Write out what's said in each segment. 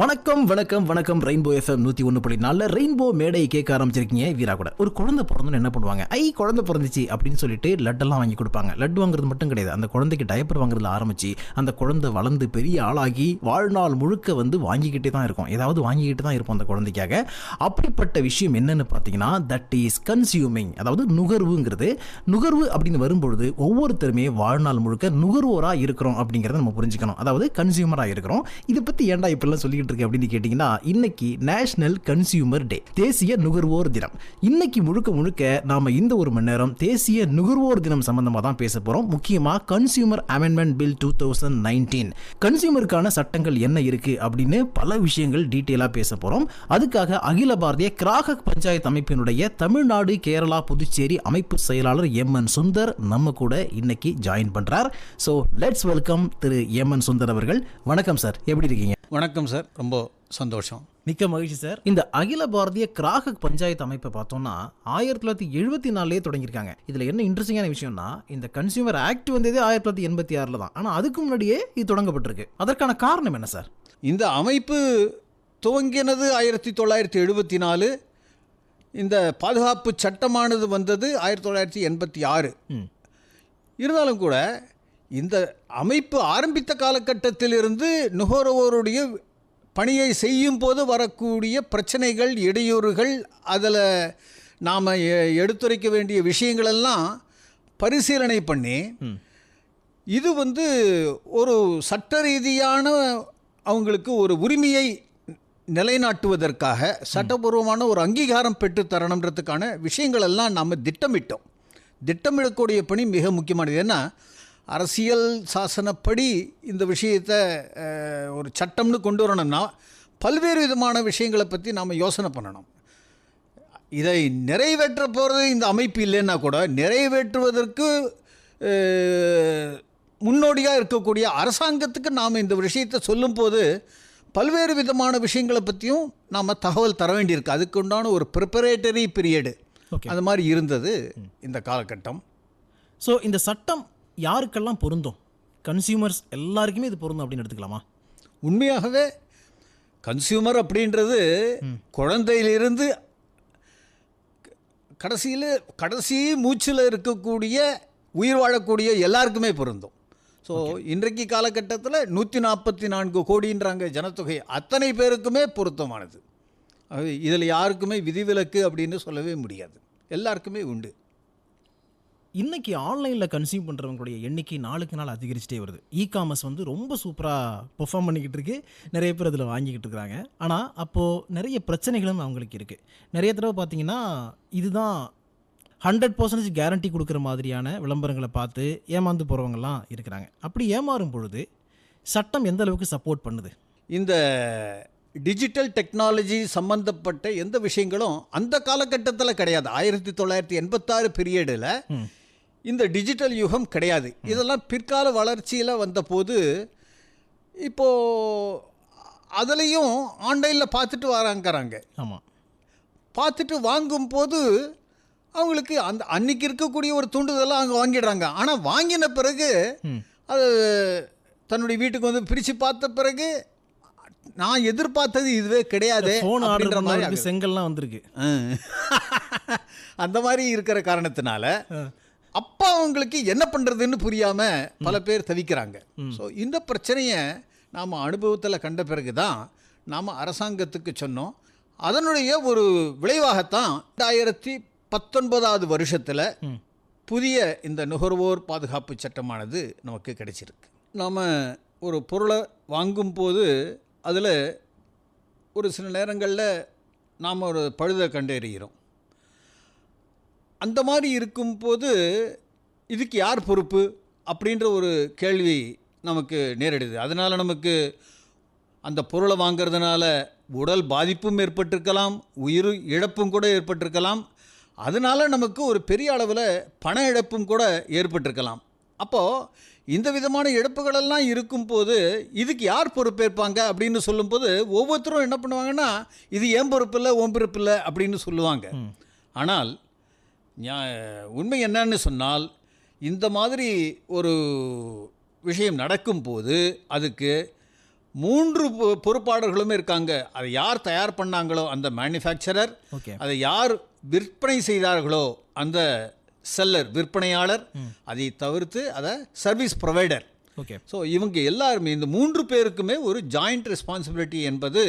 வணக்கம் வணக்கம் வணக்கம். ரெயின்போ எஃப்எம் 101.4 ரெயின்போ மேடை கேட்க ஆரம்பிச்சிருக்கீங்க. வீரா கூட ஒரு குழந்தை பிறந்தோன்னு என்ன பண்ணுவாங்க, குழந்தை பிறந்துச்சு அப்படின்னு சொல்லிட்டு லட்டெல்லாம் வாங்கி கொடுப்பாங்க. லட்டு வாங்குறது மட்டும் கிடையாது, அந்த குழந்தைக்கு டயப்பர் வாங்குறதுல ஆரம்பிச்சு அந்த குழந்தை வளர்ந்து பெரிய ஆளாகி வாழ்நாள் முழுக்க வாங்கிக்கிட்டே தான் இருக்கும், ஏதாவது வாங்கிக்கிட்டு தான் இருப்போம் அந்த குழந்தைக்காக. அப்படிப்பட்ட விஷயம் என்னன்னு பார்த்தீங்கன்னா தட் இஸ் கன்சியூமிங், அதாவது நுகர்வுங்கிறது. நுகர்வு அப்படின்னு வரும்பொழுது ஒவ்வொருத்தருமே வாழ்நாள் முழுக்க நுகர்வோராக இருக்கிறோம் அப்படிங்கிறத நம்ம புரிஞ்சுக்கணும். அதாவது கன்சியூமராக இருக்கிறோம். இதை பற்றி ஏன்டா இப்பெல்லாம் சொல்லிக்கிட்டு அப்படின்னு கேட்டீங்கன்னா, இன்னைக்கு நேஷனல் கன்சியூமர் டே, தேசிய நுகர்வோர் தினம். இன்னைக்கு முழுக்க முழுக்க நாம இந்த ஒரு மணி நேரம் தேசிய நுகர்வோர் தினம் சம்பந்தமா தான் பேச போறோம். முக்கியமா கன்சியூமர் அமெண்ட்மெண்ட் பில் 2019, கன்சியூமருக்கான சட்டங்கள் என்ன இருக்கு அப்படின்னு பல விஷயங்கள் டீட்டெயிலா பேச போறோம். அதுக்காக அகில பாரதிய கிராஹக் பஞ்சாயத்து அமைப்பினுடைய தமிழ்நாடு, கேரளா, புதுச்சேரி அமைப்பு செயலாளர் எம்.என். சுந்தர் நம்ம கூட இன்னைக்கு ஜாயின் பண்றார். ஸோ லெட்ஸ் வெல்கம் திரு எம்.என். சுந்தர் அவர்கள். வணக்கம் சார், எப்படி இருக்கீங்க? வணக்கம் சார், ரொம்ப சந்தோஷம். மிக்க மகிழ்ச்சி சார். இந்த அகில பாரதிய கிராஹக் பஞ்சாயத்து அமைப்பை பார்த்தோம்னா 1974 தொடங்கியிருக்காங்க. இதில் என்ன இன்ட்ரெஸ்டிங்கான விஷயம்னா, இந்த கன்சியூமர் ஆக்ட் வந்ததே 1986 தான். ஆனால் அதுக்கு முன்னாடியே இது தொடங்கப்பட்டிருக்கு. அதற்கான காரணம் என்ன சார்? இந்த அமைப்பு துவங்கினது 1974. இந்த பாதுகாப்பு சட்டமானது வந்தது 1986. இருந்தாலும் கூட இந்த அமைப்பு ஆரம்பித்த காலகட்டத்திலிருந்து நுகர்வோருடைய பணியை செய்யும் போது வரக்கூடிய பிரச்சனைகள், இடையூறுகள், அதில் நாம் எடுத்துரைக்க வேண்டிய விஷயங்களெல்லாம் பரிசீலனை பண்ணி இது ஒரு சட்ட ரீதியான அவங்களுக்கு ஒரு உரிமையை நிலைநாட்டுவதற்காக சட்டபூர்வமான ஒரு அங்கீகாரம் பெற்றுத்தரணுன்றதுக்கான விஷயங்களெல்லாம் நாம் திட்டமிடக்கூடிய பணி மிக முக்கியமானது. ஏன்னா அரசியல் சாசனப்படி இந்த விஷயத்தை ஒரு சட்டம்னு கொண்டு வரணும்னா பல்வேறு விதமான விஷயங்களை பற்றி நாம் யோசனை பண்ணணும். இதை நிறைவேற்ற போகிறது இந்த அமைப்பு இல்லைன்னா கூட நிறைவேற்றுவதற்கு முன்னோடியாக இருக்கக்கூடிய அரசாங்கத்துக்கு நாம் இந்த விஷயத்தை சொல்லும்போது பல்வேறு விதமான விஷயங்களை பற்றியும் நாம் தகவல் தர வேண்டியிருக்கு. அதுக்கு உண்டான ஒரு ப்ரிப்பரேட்டரி பீரியடு அது மாதிரி இருந்தது இந்த காலகட்டம். ஸோ இந்த சட்டம் யாருக்கெல்லாம் பொருந்தும்? கன்சியூமர்ஸ் எல்லாருக்குமே இது பொருந்தும் அப்படின்னு எடுத்துக்கலாமா? உண்மையாகவே கன்சியூமர் அப்படின்றது குழந்தையிலிருந்து கடைசி மூச்சில் இருக்கக்கூடிய உயிர் வாழக்கூடிய எல்லாருக்குமே பொருந்தும். ஸோ இன்றைக்கு காலகட்டத்தில் 144 கோடின்றாங்க ஜனத்தொகை, அத்தனை பேருக்குமே பொருத்தமானது. இதில் யாருக்குமே விதிவிலக்கு அப்படின்னு சொல்லவே முடியாது, எல்லாருக்குமே உண்டு. இன்றைக்கி ஆன்லைனில் கன்சியூம் பண்ணுறவங்களுடைய எண்ணிக்கை நாளுக்கு நாள் அதிகரிச்சிட்டே வருது. இ-காமர்ஸ் ரொம்ப சூப்பராக பெர்ஃபார்ம் பண்ணிக்கிட்டு இருக்கு, நிறைய பேர் அதில் வாங்கிக்கிட்டு இருக்கிறாங்க. ஆனால் அப்போது நிறைய பிரச்சனைகளும் அவங்களுக்கு இருக்குது. நிறைய தடவை பார்த்தீங்கன்னா இதுதான் 100% கேரண்டி கொடுக்குற மாதிரியான விளம்பரங்களை பார்த்து ஏமாந்து போகிறவங்கலாம் இருக்கிறாங்க. அப்படி ஏமாறும் பொழுது சட்டம் எந்த அளவுக்கு சப்போர்ட் பண்ணுது? இந்த டிஜிட்டல் டெக்னாலஜி சம்பந்தப்பட்ட எந்த விஷயங்களும் அந்த காலகட்டத்தில் கிடையாது. 1986 பீரியடில் இந்த டிஜிட்டல் யுகம் கிடையாது. இதெல்லாம் பிற்கால வளர்ச்சியில் வந்தபோது இப்போது அதுலேயும் ஆன்லைனில் பார்த்துட்டு வராங்கிறாங்க. ஆமாம், பார்த்துட்டு வாங்கும்போது அவங்களுக்கு அந்த அன்றைக்கி இருக்கக்கூடிய ஒரு தூண்டுதலாம் அங்கே வாங்கிடுறாங்க. ஆனால் வாங்கின பிறகு அது தன்னுடைய வீட்டுக்கு பிரித்து பார்த்த பிறகு நான் எதிர்பார்த்தது இதுவே கிடையாது அப்படின்ற மாதிரி செங்கல்லாம் வந்திருக்கு. அந்த மாதிரி இருக்கிற காரணத்தினால அப்பா அவங்களுக்கு என்ன பண்ணுறதுன்னு புரியாமல் பல பேர் தவிக்கிறாங்க. ஸோ இந்த பிரச்சனையை நாம் அனுபவத்தில் கண்ட பிறகு தான் நாம் அரசாங்கத்துக்கு சொன்னோம். அதனுடைய ஒரு விளைவாகத்தான் 2019 வருஷத்தில் புதிய இந்த நுகர்வோர் பாதுகாப்பு சட்டமானது நமக்கு கிடைச்சிருக்கு. நாம் ஒரு பொருளை வாங்கும்போது அதில் ஒரு சில நேரங்களில் நாம் ஒரு பழுதை கண்டறிகிறோம். அந்த மாதிரி இருக்கும்போது இதுக்கு யார் பொறுப்பு அப்படின்ற ஒரு கேள்வி நமக்கு நேரிடுது. அதனால் நமக்கு அந்த பொருளை வாங்கிறதுனால உடல் பாதிப்பும் ஏற்பட்டிருக்கலாம், உயிர் இழப்பும் கூட ஏற்பட்டிருக்கலாம். அதனால் நமக்கு ஒரு பெரிய அளவில் பண இழப்பும் கூட ஏற்பட்டிருக்கலாம். அப்போது இந்த விதமான இழப்புகளெல்லாம் இருக்கும்போது இதுக்கு யார் பொறுப்பேற்பாங்க அப்படின்னு சொல்லும்போது ஒவ்வொருத்தரும் என்ன பண்ணுவாங்கன்னா, இது ஏன் பொறுப்பு இல்லை, ஓம் பொறுப்பு இல்லை அப்படின்னு சொல்லுவாங்க. ஆனால் உண்மை என்னன்னு சொன்னால், இந்த மாதிரி ஒரு விஷயம் நடக்கும்போது அதுக்கு 3 பொறுப்பாளர்களுமே இருக்காங்க. அதை யார் தயார் பண்ணாங்களோ அந்த மேனுஃபேக்சரர், ஓகே அதை யார் விற்பனை செய்தார்களோ அந்த செல்லர் விற்பனையாளர், அதை தவிர்த்து அதை சர்வீஸ் ப்ரொவைடர். ஓகே ஸோ இவங்க எல்லாருமே இந்த 3 பேருக்குமே ஒரு ஜாயிண்ட் ரெஸ்பான்சிபிலிட்டி என்பது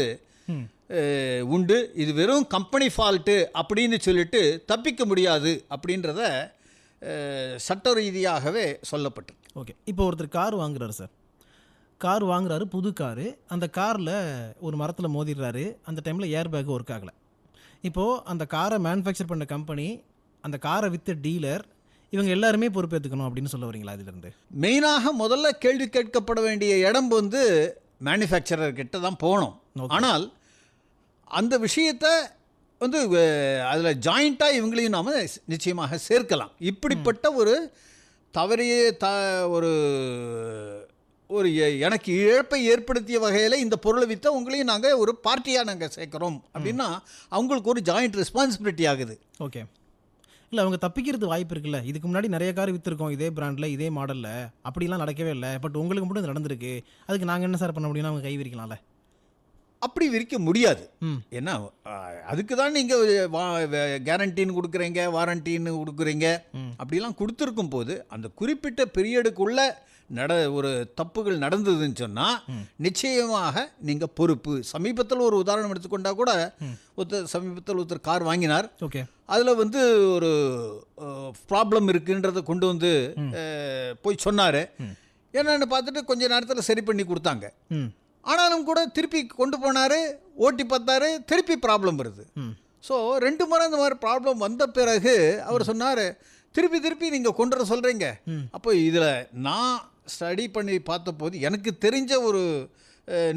உண்டு. இது வெறும் கம்பெனி ஃபால்ட்டு அப்படின்னு சொல்லிட்டு தப்பிக்க முடியாது அப்படின்றத சட்ட ரீதியாகவே சொல்லப்பட்டு. ஓகே இப்போ ஒருத்தர் கார் வாங்குறாரு சார், கார் வாங்குறாரு, புது காரு. அந்த காரில் ஒரு மரத்தில் மோதிடுறாரு. அந்த டைமில் ஏர் பேக் ஒர்க் ஆகலை. இப்போது அந்த காரை மேனுஃபேக்சர் பண்ண கம்பெனி, அந்த காரை விற்ற டீலர், இவங்க எல்லாருமே பொறுப்பேற்றுக்கணும் அப்படின்னு சொல்ல வரீங்களா? அதிலிருந்து மெயினாக முதல்ல கேள்வி கேட்கப்பட வேண்டிய இடம் வந்து மேனுஃபேக்சரர் கிட்ட தான் போகணும். ஆனால் அந்த விஷயத்தை வந்து அதில் ஜாயிண்ட்டாக இவங்களையும் நாம் நிச்சயமாக சேர்க்கலாம். இப்படிப்பட்ட ஒரு தவறிய ஒரு ஒரு எனக்கு இழப்பை ஏற்படுத்திய வகையில் இந்த பொருளை விற்ற உங்களையும் நாங்கள் ஒரு பார்ட்டியாக நாங்கள் சேர்க்குறோம் அப்படின்னா அவங்களுக்கு ஒரு ஜாயிண்ட் ரெஸ்பான்சிபிலிட்டி ஆகுது. ஓகே இல்லை, அவங்க தப்பிக்கிறது வாய்ப்பு இருக்குல்ல. இதுக்கு முன்னாடி நிறைய கார் விற்றுருக்கோம் இதே பிராண்டில் இதே மாடலில், அப்படிலாம் நடக்கவே இல்லை. பட் உங்களுக்கு மட்டும் இது நடந்திருக்கு, அதுக்கு நாங்கள் என்ன சார் பண்ண முடியும்னா அவங்க கை விரிக்கலாம்ல. அப்படி விரிக்க முடியாது. ஏன்னா அதுக்கு தான் நீங்கள் கேரண்டின்னு கொடுக்குறீங்க, வாரண்டின்னு கொடுக்குறீங்க. அப்படிலாம் கொடுத்துருக்கும் போது அந்த குறிப்பிட்ட பீரியடுக்குள்ளே ஒரு தப்புகள் நடந்ததுன்னு சொன்னால் நிச்சயமாக நீங்கள் பொறுப்பு. சமீபத்தில் ஒரு உதாரணம் எடுத்துக்கொண்டா கூட சமீபத்தில் ஒருத்தர் கார் வாங்கினார். ஓகே அதில் வந்து ஒரு ப்ராப்ளம் இருக்குன்றதை கொண்டு வந்து போய் சொன்னார். என்னென்னு பார்த்துட்டு கொஞ்ச நேரத்தில் சரி பண்ணி கொடுத்தாங்க. ஆனாலும் கூட திருப்பி கொண்டு போனார், ஓட்டி பார்த்தாரு, திருப்பி ப்ராப்ளம் வருது. ஸோ 2 முறை இந்த மாதிரி ப்ராப்ளம் வந்த பிறகு அவர் சொன்னார், திருப்பி நீங்கள் கொண்டு வர சொல்கிறீங்க. அப்போ இதில் நான் ஸ்டடி பண்ணி பார்த்தபோது எனக்கு தெரிஞ்ச ஒரு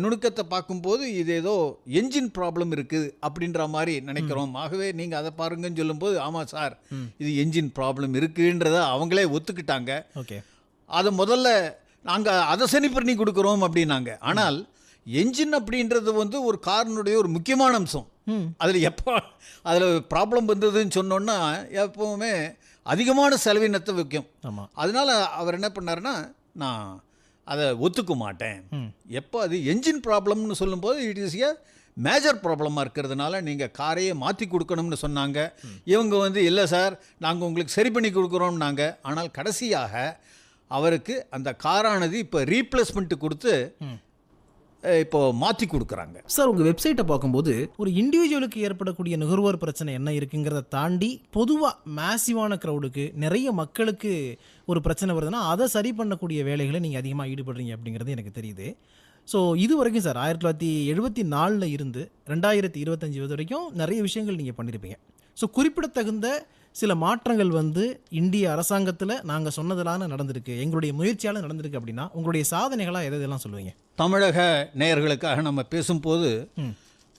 நுணுக்கத்தை பார்க்கும்போது இது ஏதோ என்ஜின் ப்ராப்ளம் இருக்குது அப்படின்ற மாதிரி நினைக்கிறோம். ஆகவே நீங்கள் அதை பாருங்கன்னு சொல்லும்போது ஆமாம் சார் இது என்ஜின் ப்ராப்ளம் இருக்குன்றத அவங்களே ஒத்துக்கிட்டாங்க. ஓகே அதை முதல்ல நாங்கள் அதை சரி பண்ணி கொடுக்குறோம் அப்படின்னாங்க. ஆனால் என்ஜின் அப்படின்றது வந்து ஒரு காரினுடைய ஒரு முக்கியமான அம்சம். அதில் ப்ராப்ளம் வந்ததுன்னு சொன்னோன்னா எப்போவுமே அதிகமான செலவினத்தை வைக்கும். அதனால் அவர் என்ன பண்ணாருன்னா, நான் அதை ஒத்துக்க மாட்டேன். எப்போ அது என்ஜின் ப்ராப்ளம்னு சொல்லும்போது இட் இஸ் ஏ மேஜர் ப்ராப்ளமாக இருக்கிறதுனால நீங்கள் காரையே மாற்றி கொடுக்கணும்னு சொன்னாங்க. இவங்க வந்து இல்லை சார் நாங்கள் உங்களுக்கு சரி பண்ணி கொடுக்குறோம்னாங்க. ஆனால் கடைசியாக அவருக்கு அந்த காரானது இப்போ ரீப்ளேஸ்மெண்ட்டு கொடுத்து இப்போ மாற்றி கொடுக்குறாங்க. சார் உங்கள் வெப்சைட்டை பார்க்கும்போது ஒரு இண்டிவிஜுவலுக்கு ஏற்படக்கூடிய நுகர்வோர் பிரச்சனை என்ன இருக்குங்கிறத தாண்டி பொதுவாக மேசிவான க்ரௌடுக்கு நிறைய மக்களுக்கு ஒரு பிரச்சனை வருதுன்னா அதை சரி பண்ணக்கூடிய வேலைகளை நீங்கள் அதிகமாக ஈடுபடுறீங்க அப்படிங்கிறது எனக்கு தெரியுது. ஸோ இது வரைக்கும் சார் 1974 இருந்து 2025 வரைக்கும் நிறைய விஷயங்கள் நீங்கள் பண்ணியிருப்பீங்க. ஸோ குறிப்பிடத்தகுந்த சில மாற்றங்கள் வந்து இந்திய அரசாங்கத்தில் நாங்கள் சொன்னதெல்லாம் நடந்திருக்கு, எங்களுடைய முயற்சியால் நடந்திருக்கு அப்படின்னா உங்களுடைய சாதனைகளாக எதெல்லாம் சொல்லுவீங்க? தமிழக நேயர்களுக்காக நம்ம பேசும்போது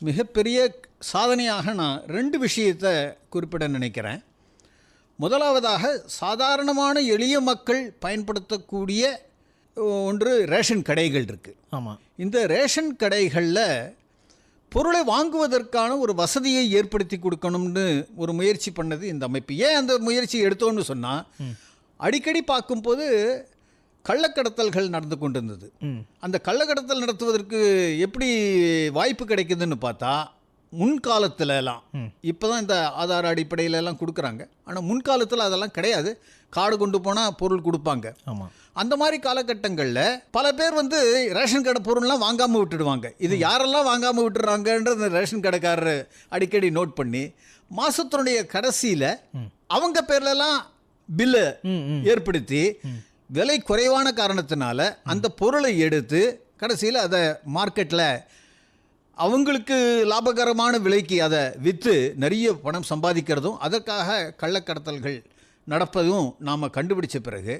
மிகப்பெரிய சாதனையாக நான் 2 விஷயத்தை குறிப்பிட நினைக்கிறேன். முதலாவதாக சாதாரணமான எளிய மக்கள் பயன்படுத்தக்கூடிய ஒன்று ரேஷன் கடைகள் இருக்குது. ஆமாம், இந்த ரேஷன் கடைகளில் பொருளை வாங்குவதற்கான ஒரு வசதியை ஏற்படுத்தி கொடுக்கணும்னு ஒரு முயற்சி பண்ணது இந்த அமைப்பு. ஏன் அந்த முயற்சி எடுத்தோன்னு சொன்னால், அடிக்கடி பார்க்கும்போது கள்ளக்கடத்தல்கள் நடந்து கொண்டு இருந்தது. அந்த கள்ளக்கடத்தல் நடத்துவதற்கு எப்படி வாய்ப்பு கிடைக்குதுன்னு பார்த்தா, முன்காலத்துலலாம் இப்போ தான் இந்த ஆதார அடிப்படையிலலாம் கொடுக்குறாங்க. ஆனால் முன்காலத்தில் அதெல்லாம் கிடையாது. கார்டு கொண்டு போனால் பொருள் கொடுப்பாங்க. ஆமாம், அந்த மாதிரி காலகட்டங்களில் பல பேர் வந்து ரேஷன் கடை பொருள்லாம் வாங்காமல் விட்டுடுவாங்க. இது யாரெல்லாம் வாங்காமல் விட்டுறாங்கன்றது ரேஷன் கடைக்காரர் அடிக்கடி நோட் பண்ணி மாதத்தினுடைய கடைசியில் அவங்க பேர்லலாம் பில்லு ஏற்படுத்தி விலை குறைவான காரணத்தினால அந்த பொருளை எடுத்து கடைசியில் அதை மார்க்கெட்டில் அவங்களுக்கு லாபகரமான விலைக்கு அதை விற்று நிறைய பணம் சம்பாதிக்கிறதும் அதற்காக கள்ளக்கடத்தல்கள் நடப்பதும் நாம் கண்டுபிடிச்ச பிறகு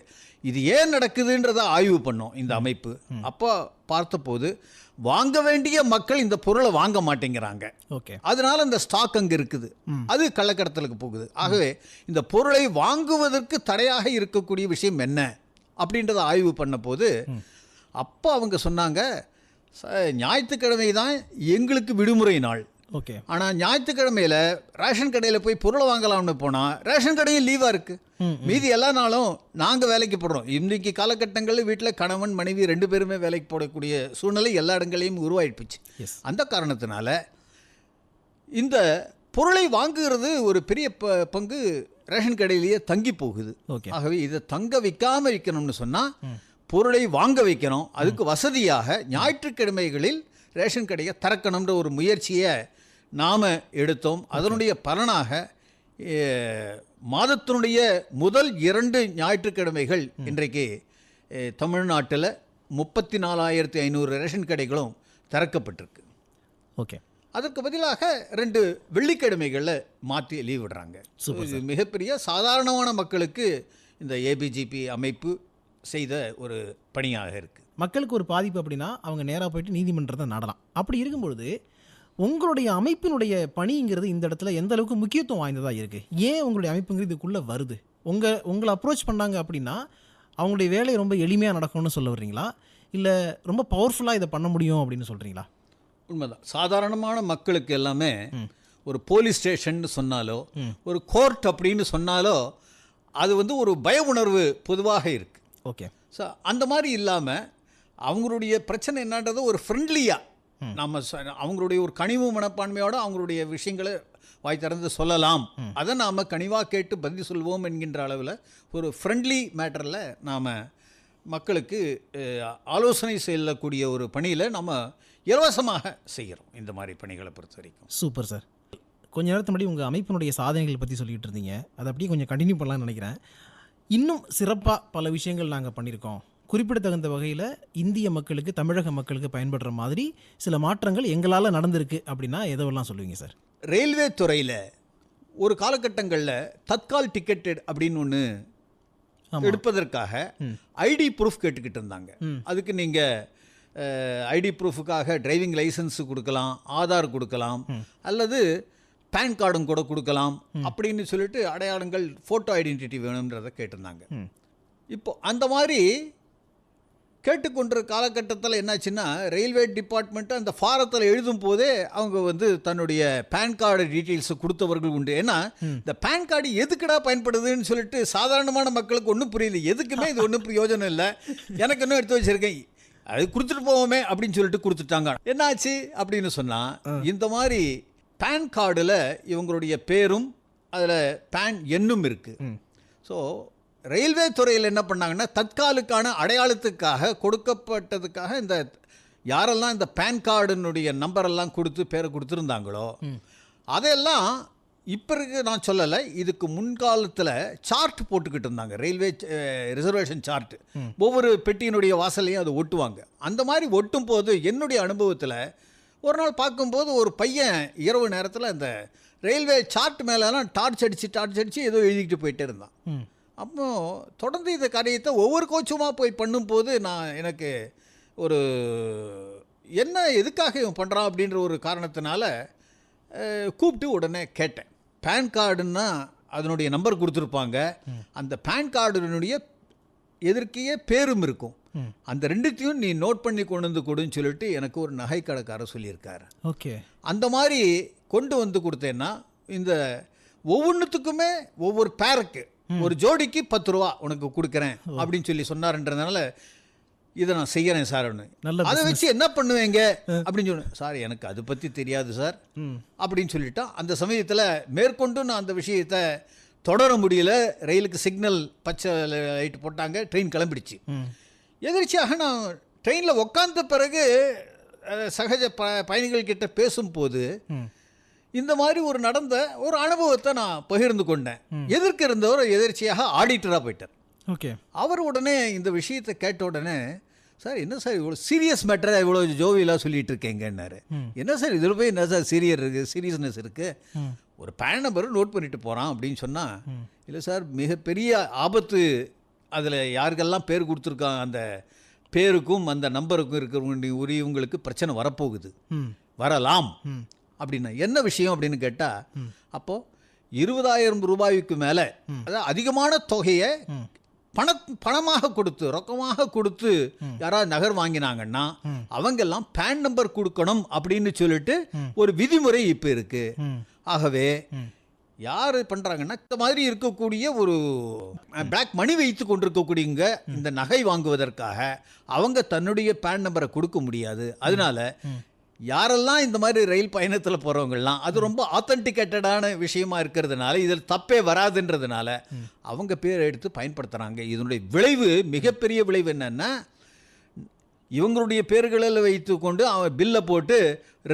இது ஏன் நடக்குதுன்றதை ஆய்வு பண்ணோம் இந்த அமைப்பு. அப்போ பார்த்தபோது வாங்க வேண்டிய மக்கள் இந்த பொருளை வாங்க மாட்டேங்கிறாங்க. ஓகே, அதனால இந்த ஸ்டாக் அங்கே இருக்குது, அது கள்ளக்கடத்தலுக்கு போகுது. ஆகவே இந்த பொருளை வாங்குவதற்கு தடையாக இருக்கக்கூடிய விஷயம் என்ன அப்படின்றத ஆய்வு பண்ண போது அப்போ அவங்க சொன்னாங்க, ஞாயிற்றுக்கிழமை தான் எங்களுக்கு விடுமுறை நாள், ஓகே. ஆனால் ஞாயிற்றுக்கிழமையில் ரேஷன் கடையில் போய் பொருளை வாங்கலாம்னு போனால் ரேஷன் கடையும் லீவாக இருக்குது. மீதி எல்லா நாளும் நாங்கள் வேலைக்கு போடுறோம். இன்றைக்கி காலகட்டங்களில் வீட்டில் கணவன் மனைவி 2 பேருமே வேலைக்கு போடக்கூடிய சூழ்நிலை எல்லா இடங்களையும் உருவாயிடுச்சு. அந்த காரணத்தினால இந்த பொருளை வாங்குகிறது ஒரு பெரிய பங்கு ரேஷன் கடையிலேயே தங்கி போகுது. ஆகவே இதை தங்க வைக்காமல் வைக்கணும்னு சொன்னால் பொருளை வாங்க வைக்கணும். அதுக்கு வசதியாக ஞாயிற்றுக்கிழமைகளில் ரேஷன் கடையை திறக்கணுன்ற ஒரு முயற்சியை நாம் எடுத்தோம். அதனுடைய பலனாக மாதத்தினுடைய முதல் 2 ஞாயிற்றுக்கிழமைகள் இன்றைக்கு தமிழ்நாட்டில் 34,500 ரேஷன் கடைகளும் திறக்கப்பட்டிருக்கு. ஓகே. அதற்கு பதிலாக 2 வெள்ளிக்கிழமைகளில் மாற்றி லீவ் விடுறாங்க. இது மிகப்பெரிய சாதாரணமான மக்களுக்கு இந்த ஏபிஜிபி அமைப்பு செய்த ஒரு பணியாக இருக்குது. மக்களுக்கு ஒரு பாதிப்பு அப்படின்னா அவங்க நேராக போயிட்டு நீதிமன்றத்தை நாடலாம். அப்படி இருக்கும்பொழுது உங்களுடைய அமைப்பினுடைய பணிங்கிறது இந்த இடத்துல எந்த அளவுக்கு முக்கியத்துவம் வாய்ந்ததாக இருக்குது? ஏன் உங்களுடைய அமைப்புங்கிறது இதுக்குள்ளே வருது? உங்களை அப்ரோச் பண்ணாங்க அப்படின்னா அவங்களுடைய வேலை ரொம்ப எளிமையாக நடக்கணும்னு சொல்ல வர்றீங்களா, இல்லை ரொம்ப பவர்ஃபுல்லாக இதை பண்ண முடியும் அப்படின்னு சொல்கிறீங்களா? உண்மைதான். சாதாரணமான மக்களுக்கு எல்லாமே ஒரு போலீஸ் ஸ்டேஷன் சொன்னாலோ ஒரு கோர்ட் அப்படின்னு சொன்னாலோ அது ஒரு பய உணர்வு பொதுவாக இருக்குது. ஓகே. ஸோ அந்த மாதிரி இல்லாமல் அவங்களுடைய பிரச்சனை என்னன்றது ஒரு ஃப்ரெண்ட்லியாக நம்ம அவங்களுடைய ஒரு கனிவு மனப்பான்மையோடு அவங்களுடைய விஷயங்களை வாய் திறந்து சொல்லலாம். அதை நாம் கனிவாக கேட்டு பதில் சொல்வோம் என்கின்ற அளவில் ஒரு ஃப்ரெண்ட்லி மேட்டரில் நாம் மக்களுக்கு ஆலோசனை செல்லக்கூடிய ஒரு பணியில் நம்ம இலவசமாக செய்கிறோம். இந்த மாதிரி பணிகளை பொறுத்த வரைக்கும். Super sir. கொஞ்ச நேரத்துக்கு முன்னாடி உங்கள் அமைப்பினுடைய சாதனைகளை பற்றி சொல்லிகிட்டு இருந்தீங்க. அதை அப்படியே கொஞ்சம் கண்டினியூ பண்ணலான்னு நினைக்கிறேன். இன்னும் சிறப்பாக பல விஷயங்கள் நாங்கள் பண்ணியிருக்கோம். குறிப்பிடத்தகுந்த வகையில் இந்திய மக்களுக்கு, தமிழக மக்களுக்கு பயன்படுற மாதிரி சில மாற்றங்கள் எங்களால் நடந்திருக்கு அப்படின்னா எதெல்லாம் சொல்லுவீங்க சார்? ரயில்வே துறையில் ஒரு காலகட்டங்களில் தத்கால் டிக்கெட்டட் அப்படின்னு ஒன்று எடுப்பதற்காக ஐடி ப்ரூஃப் கேட்டுக்கிட்டு இருந்தாங்க. அதுக்கு நீங்கள் ஐடி ப்ரூஃபுக்காக டிரைவிங் லைசன்ஸு கொடுக்கலாம், ஆதார் கொடுக்கலாம், அல்லது பேன் கார்டும் கூட கொடுக்கலாம் அப்படின்னு சொல்லிட்டு அடையாளங்கள், ஃபோட்டோ ஐடென்டிட்டி வேணுன்றதை கேட்டிருந்தாங்க. இப்போ அந்த மாதிரி கேட்டுக்கொண்ட காலகட்டத்தில் என்னாச்சுன்னா ரயில்வே டிபார்ட்மெண்ட்டு அந்த ஃபாரத்தில் எழுதும் போதே அவங்க தன்னுடைய பேன் கார்டு டீட்டெயில்ஸை கொடுத்தவர்கள் உண்டு. ஏன்னா இந்த பேன் கார்டு எதுக்குடா பயன்படுதுன்னு சொல்லிட்டு சாதாரணமான மக்களுக்கு ஒன்றும் புரியல. எதுக்குமே இது ஒன்றும் பிரயோஜனம் இல்லை, எனக்கு இன்னும் எடுத்து வச்சுருக்கேன், அது கொடுத்துட்டு போவோமே அப்படின்னு சொல்லிட்டு கொடுத்துட்டாங்க. என்னாச்சு அப்படின்னு சொன்னால் இந்த மாதிரி பேன் கார்டில் இவங்களுடைய பேரும் அதில் பேன் எண்ணும் இருக்குது. ஸோ ரயில்வே துறையில் என்ன பண்ணாங்கன்னா தற்காலுக்கான அடையாளத்துக்காக கொடுக்கப்பட்டதுக்காக இந்த யாரெல்லாம் இந்த பேன் கார்டுனுடைய நம்பரெல்லாம் கொடுத்து பேரை கொடுத்துருந்தாங்களோ அதையெல்லாம் இப்போ இருக்கு நான் சொல்லலை, இதுக்கு முன்காலத்தில் சார்ட் போட்டுக்கிட்டு இருந்தாங்க. ரயில்வே ரிசர்வேஷன் சார்ட்டு ஒவ்வொரு பெட்டியினுடைய வாசலையும் அதை ஒட்டுவாங்க. அந்த மாதிரி ஒட்டும் போது என்னுடைய அனுபவத்தில் ஒரு நாள் பார்க்கும்போது ஒரு பையன் இரவு நேரத்தில் இந்த ரயில்வே சார்ட் மேலெல்லாம் டார்ச் அடித்து ஏதோ எழுதிக்கிட்டு போயிட்டே இருந்தான். அப்போ தொடர்ந்து இந்த காரியத்தை ஒவ்வொரு கோச்சுமாக போய் பண்ணும்போது எனக்கு ஒரு என்ன எதுக்காக இவன் பண்ணுறான் அப்படின்ற ஒரு காரணத்தினால கூப்பிட்டு உடனே கேட்டேன். பேன் கார்டுன்னா அதனுடைய நம்பர் கொடுத்துருப்பாங்க, அந்த பேன் கார்டுனுடைய எதற்கையே பேரும் இருக்கும், அந்த ரெண்டுத்தையும் நீ நோட் பண்ணி கொண்டு வந்து கொடுன்னு சொல்லிட்டு எனக்கு ஒரு நகை கடைக்காரர் சொல்லியிருக்காரு. ஓகே. அந்த மாதிரி கொண்டு வந்து கொடுத்தேன்னா இந்த ஒவ்வொன்றுத்துக்குமே ஒவ்வொரு பேருக்கு ஒரு ஜோடிக்கு 10 ரூபா உனக்கு கொடுக்குறேன் அப்படின்னு சொல்லி சொன்னார்ன்றதுனால இதை நான் செய்கிறேன் சார். அதை வச்சு என்ன பண்ணுவேங்க அப்படின்னு சொன்னேன். சார் எனக்கு அதை பற்றி தெரியாது சார் அப்படின்னு சொல்லிட்டா. அந்த சமயத்தில் மேற்கொண்டு நான் அந்த விஷயத்தை தொடர முடியல. ரயிலுக்கு சிக்னல் பச்சை லைட் போட்டாங்க, ட்ரெயின் கிளம்பிடுச்சு. எதிர்ச்சியாக நான் ட்ரெயினில் உட்கார்ந்த பிறகு சகஜ பயணிகள் கிட்ட பேசும்போது இந்த மாதிரி ஒரு நடந்த ஒரு அனுபவத்தை நான் பகிர்ந்து கொண்டேன். எதிர்க்க இருந்தவர் எதிர்ச்சியாக ஆடிட்டராக போயிட்டார். ஓகே. அவர் உடனே இந்த விஷயத்தை கேட்ட உடனே, சார் என்ன சார் இவ்வளோ சீரியஸ் மேட்டரை இவ்வளோ ஜோவியலாக சொல்லிட்டு இருக்கேங்கன்னாரு. என்ன சார் இதில் போய் என்ன சார் சீரியஸ்னஸ் இருக்குது, ஒரு பேன் நம்பர் நோட் பண்ணிட்டு போகிறான் அப்படின்னு சொன்னால், இல்லை சார் மிகப்பெரிய ஆபத்து, அதில் யாருக்கெல்லாம் பேர் கொடுத்துருக்காங்க அந்த பேருக்கும் அந்த நம்பருக்கும் இருக்கிறவங்க உரியவங்களுக்கு பிரச்சனை வரப்போகுது, வரலாம் அப்படின்னா என்ன விஷயம் அப்படின்னு கேட்டால், அப்போது 20,000 ரூபாய்க்கு மேலே, அதாவது அதிகமான தொகையை பணமாக கொடுத்து ரொக்கமாக கொடுத்து யாராவது நகர் வாங்கினாங்கன்னா அவங்கெல்லாம் பேன் நம்பர் கொடுக்கணும் அப்படின்னு சொல்லிட்டு ஒரு விதிமுறை இப்போ இருக்கு. ஆகவே யார் பண்ணுறாங்கன்னா இந்த மாதிரி இருக்கக்கூடிய ஒரு பிளாக் மணி வைத்து கொண்டிருக்கக்கூடியவங்க இந்த நகை வாங்குவதற்காக அவங்க தன்னுடைய பேன் நம்பரை கொடுக்க முடியாது. அதனால யாரெல்லாம் இந்த மாதிரி ரயில் பயணத்தில் போகிறவங்கலாம் அது ரொம்ப ஆத்தென்டிகேட்டடான விஷயமா இருக்கிறதுனால இதில் தப்பே வராதுன்றதுனால அவங்க பேரை எடுத்து பயன்படுத்துகிறாங்க. இதனுடைய விளைவு, மிகப்பெரிய விளைவு என்னென்னா, இவங்களுடைய பேர்களில் வைத்து கொண்டு அவன் பில்லை போட்டு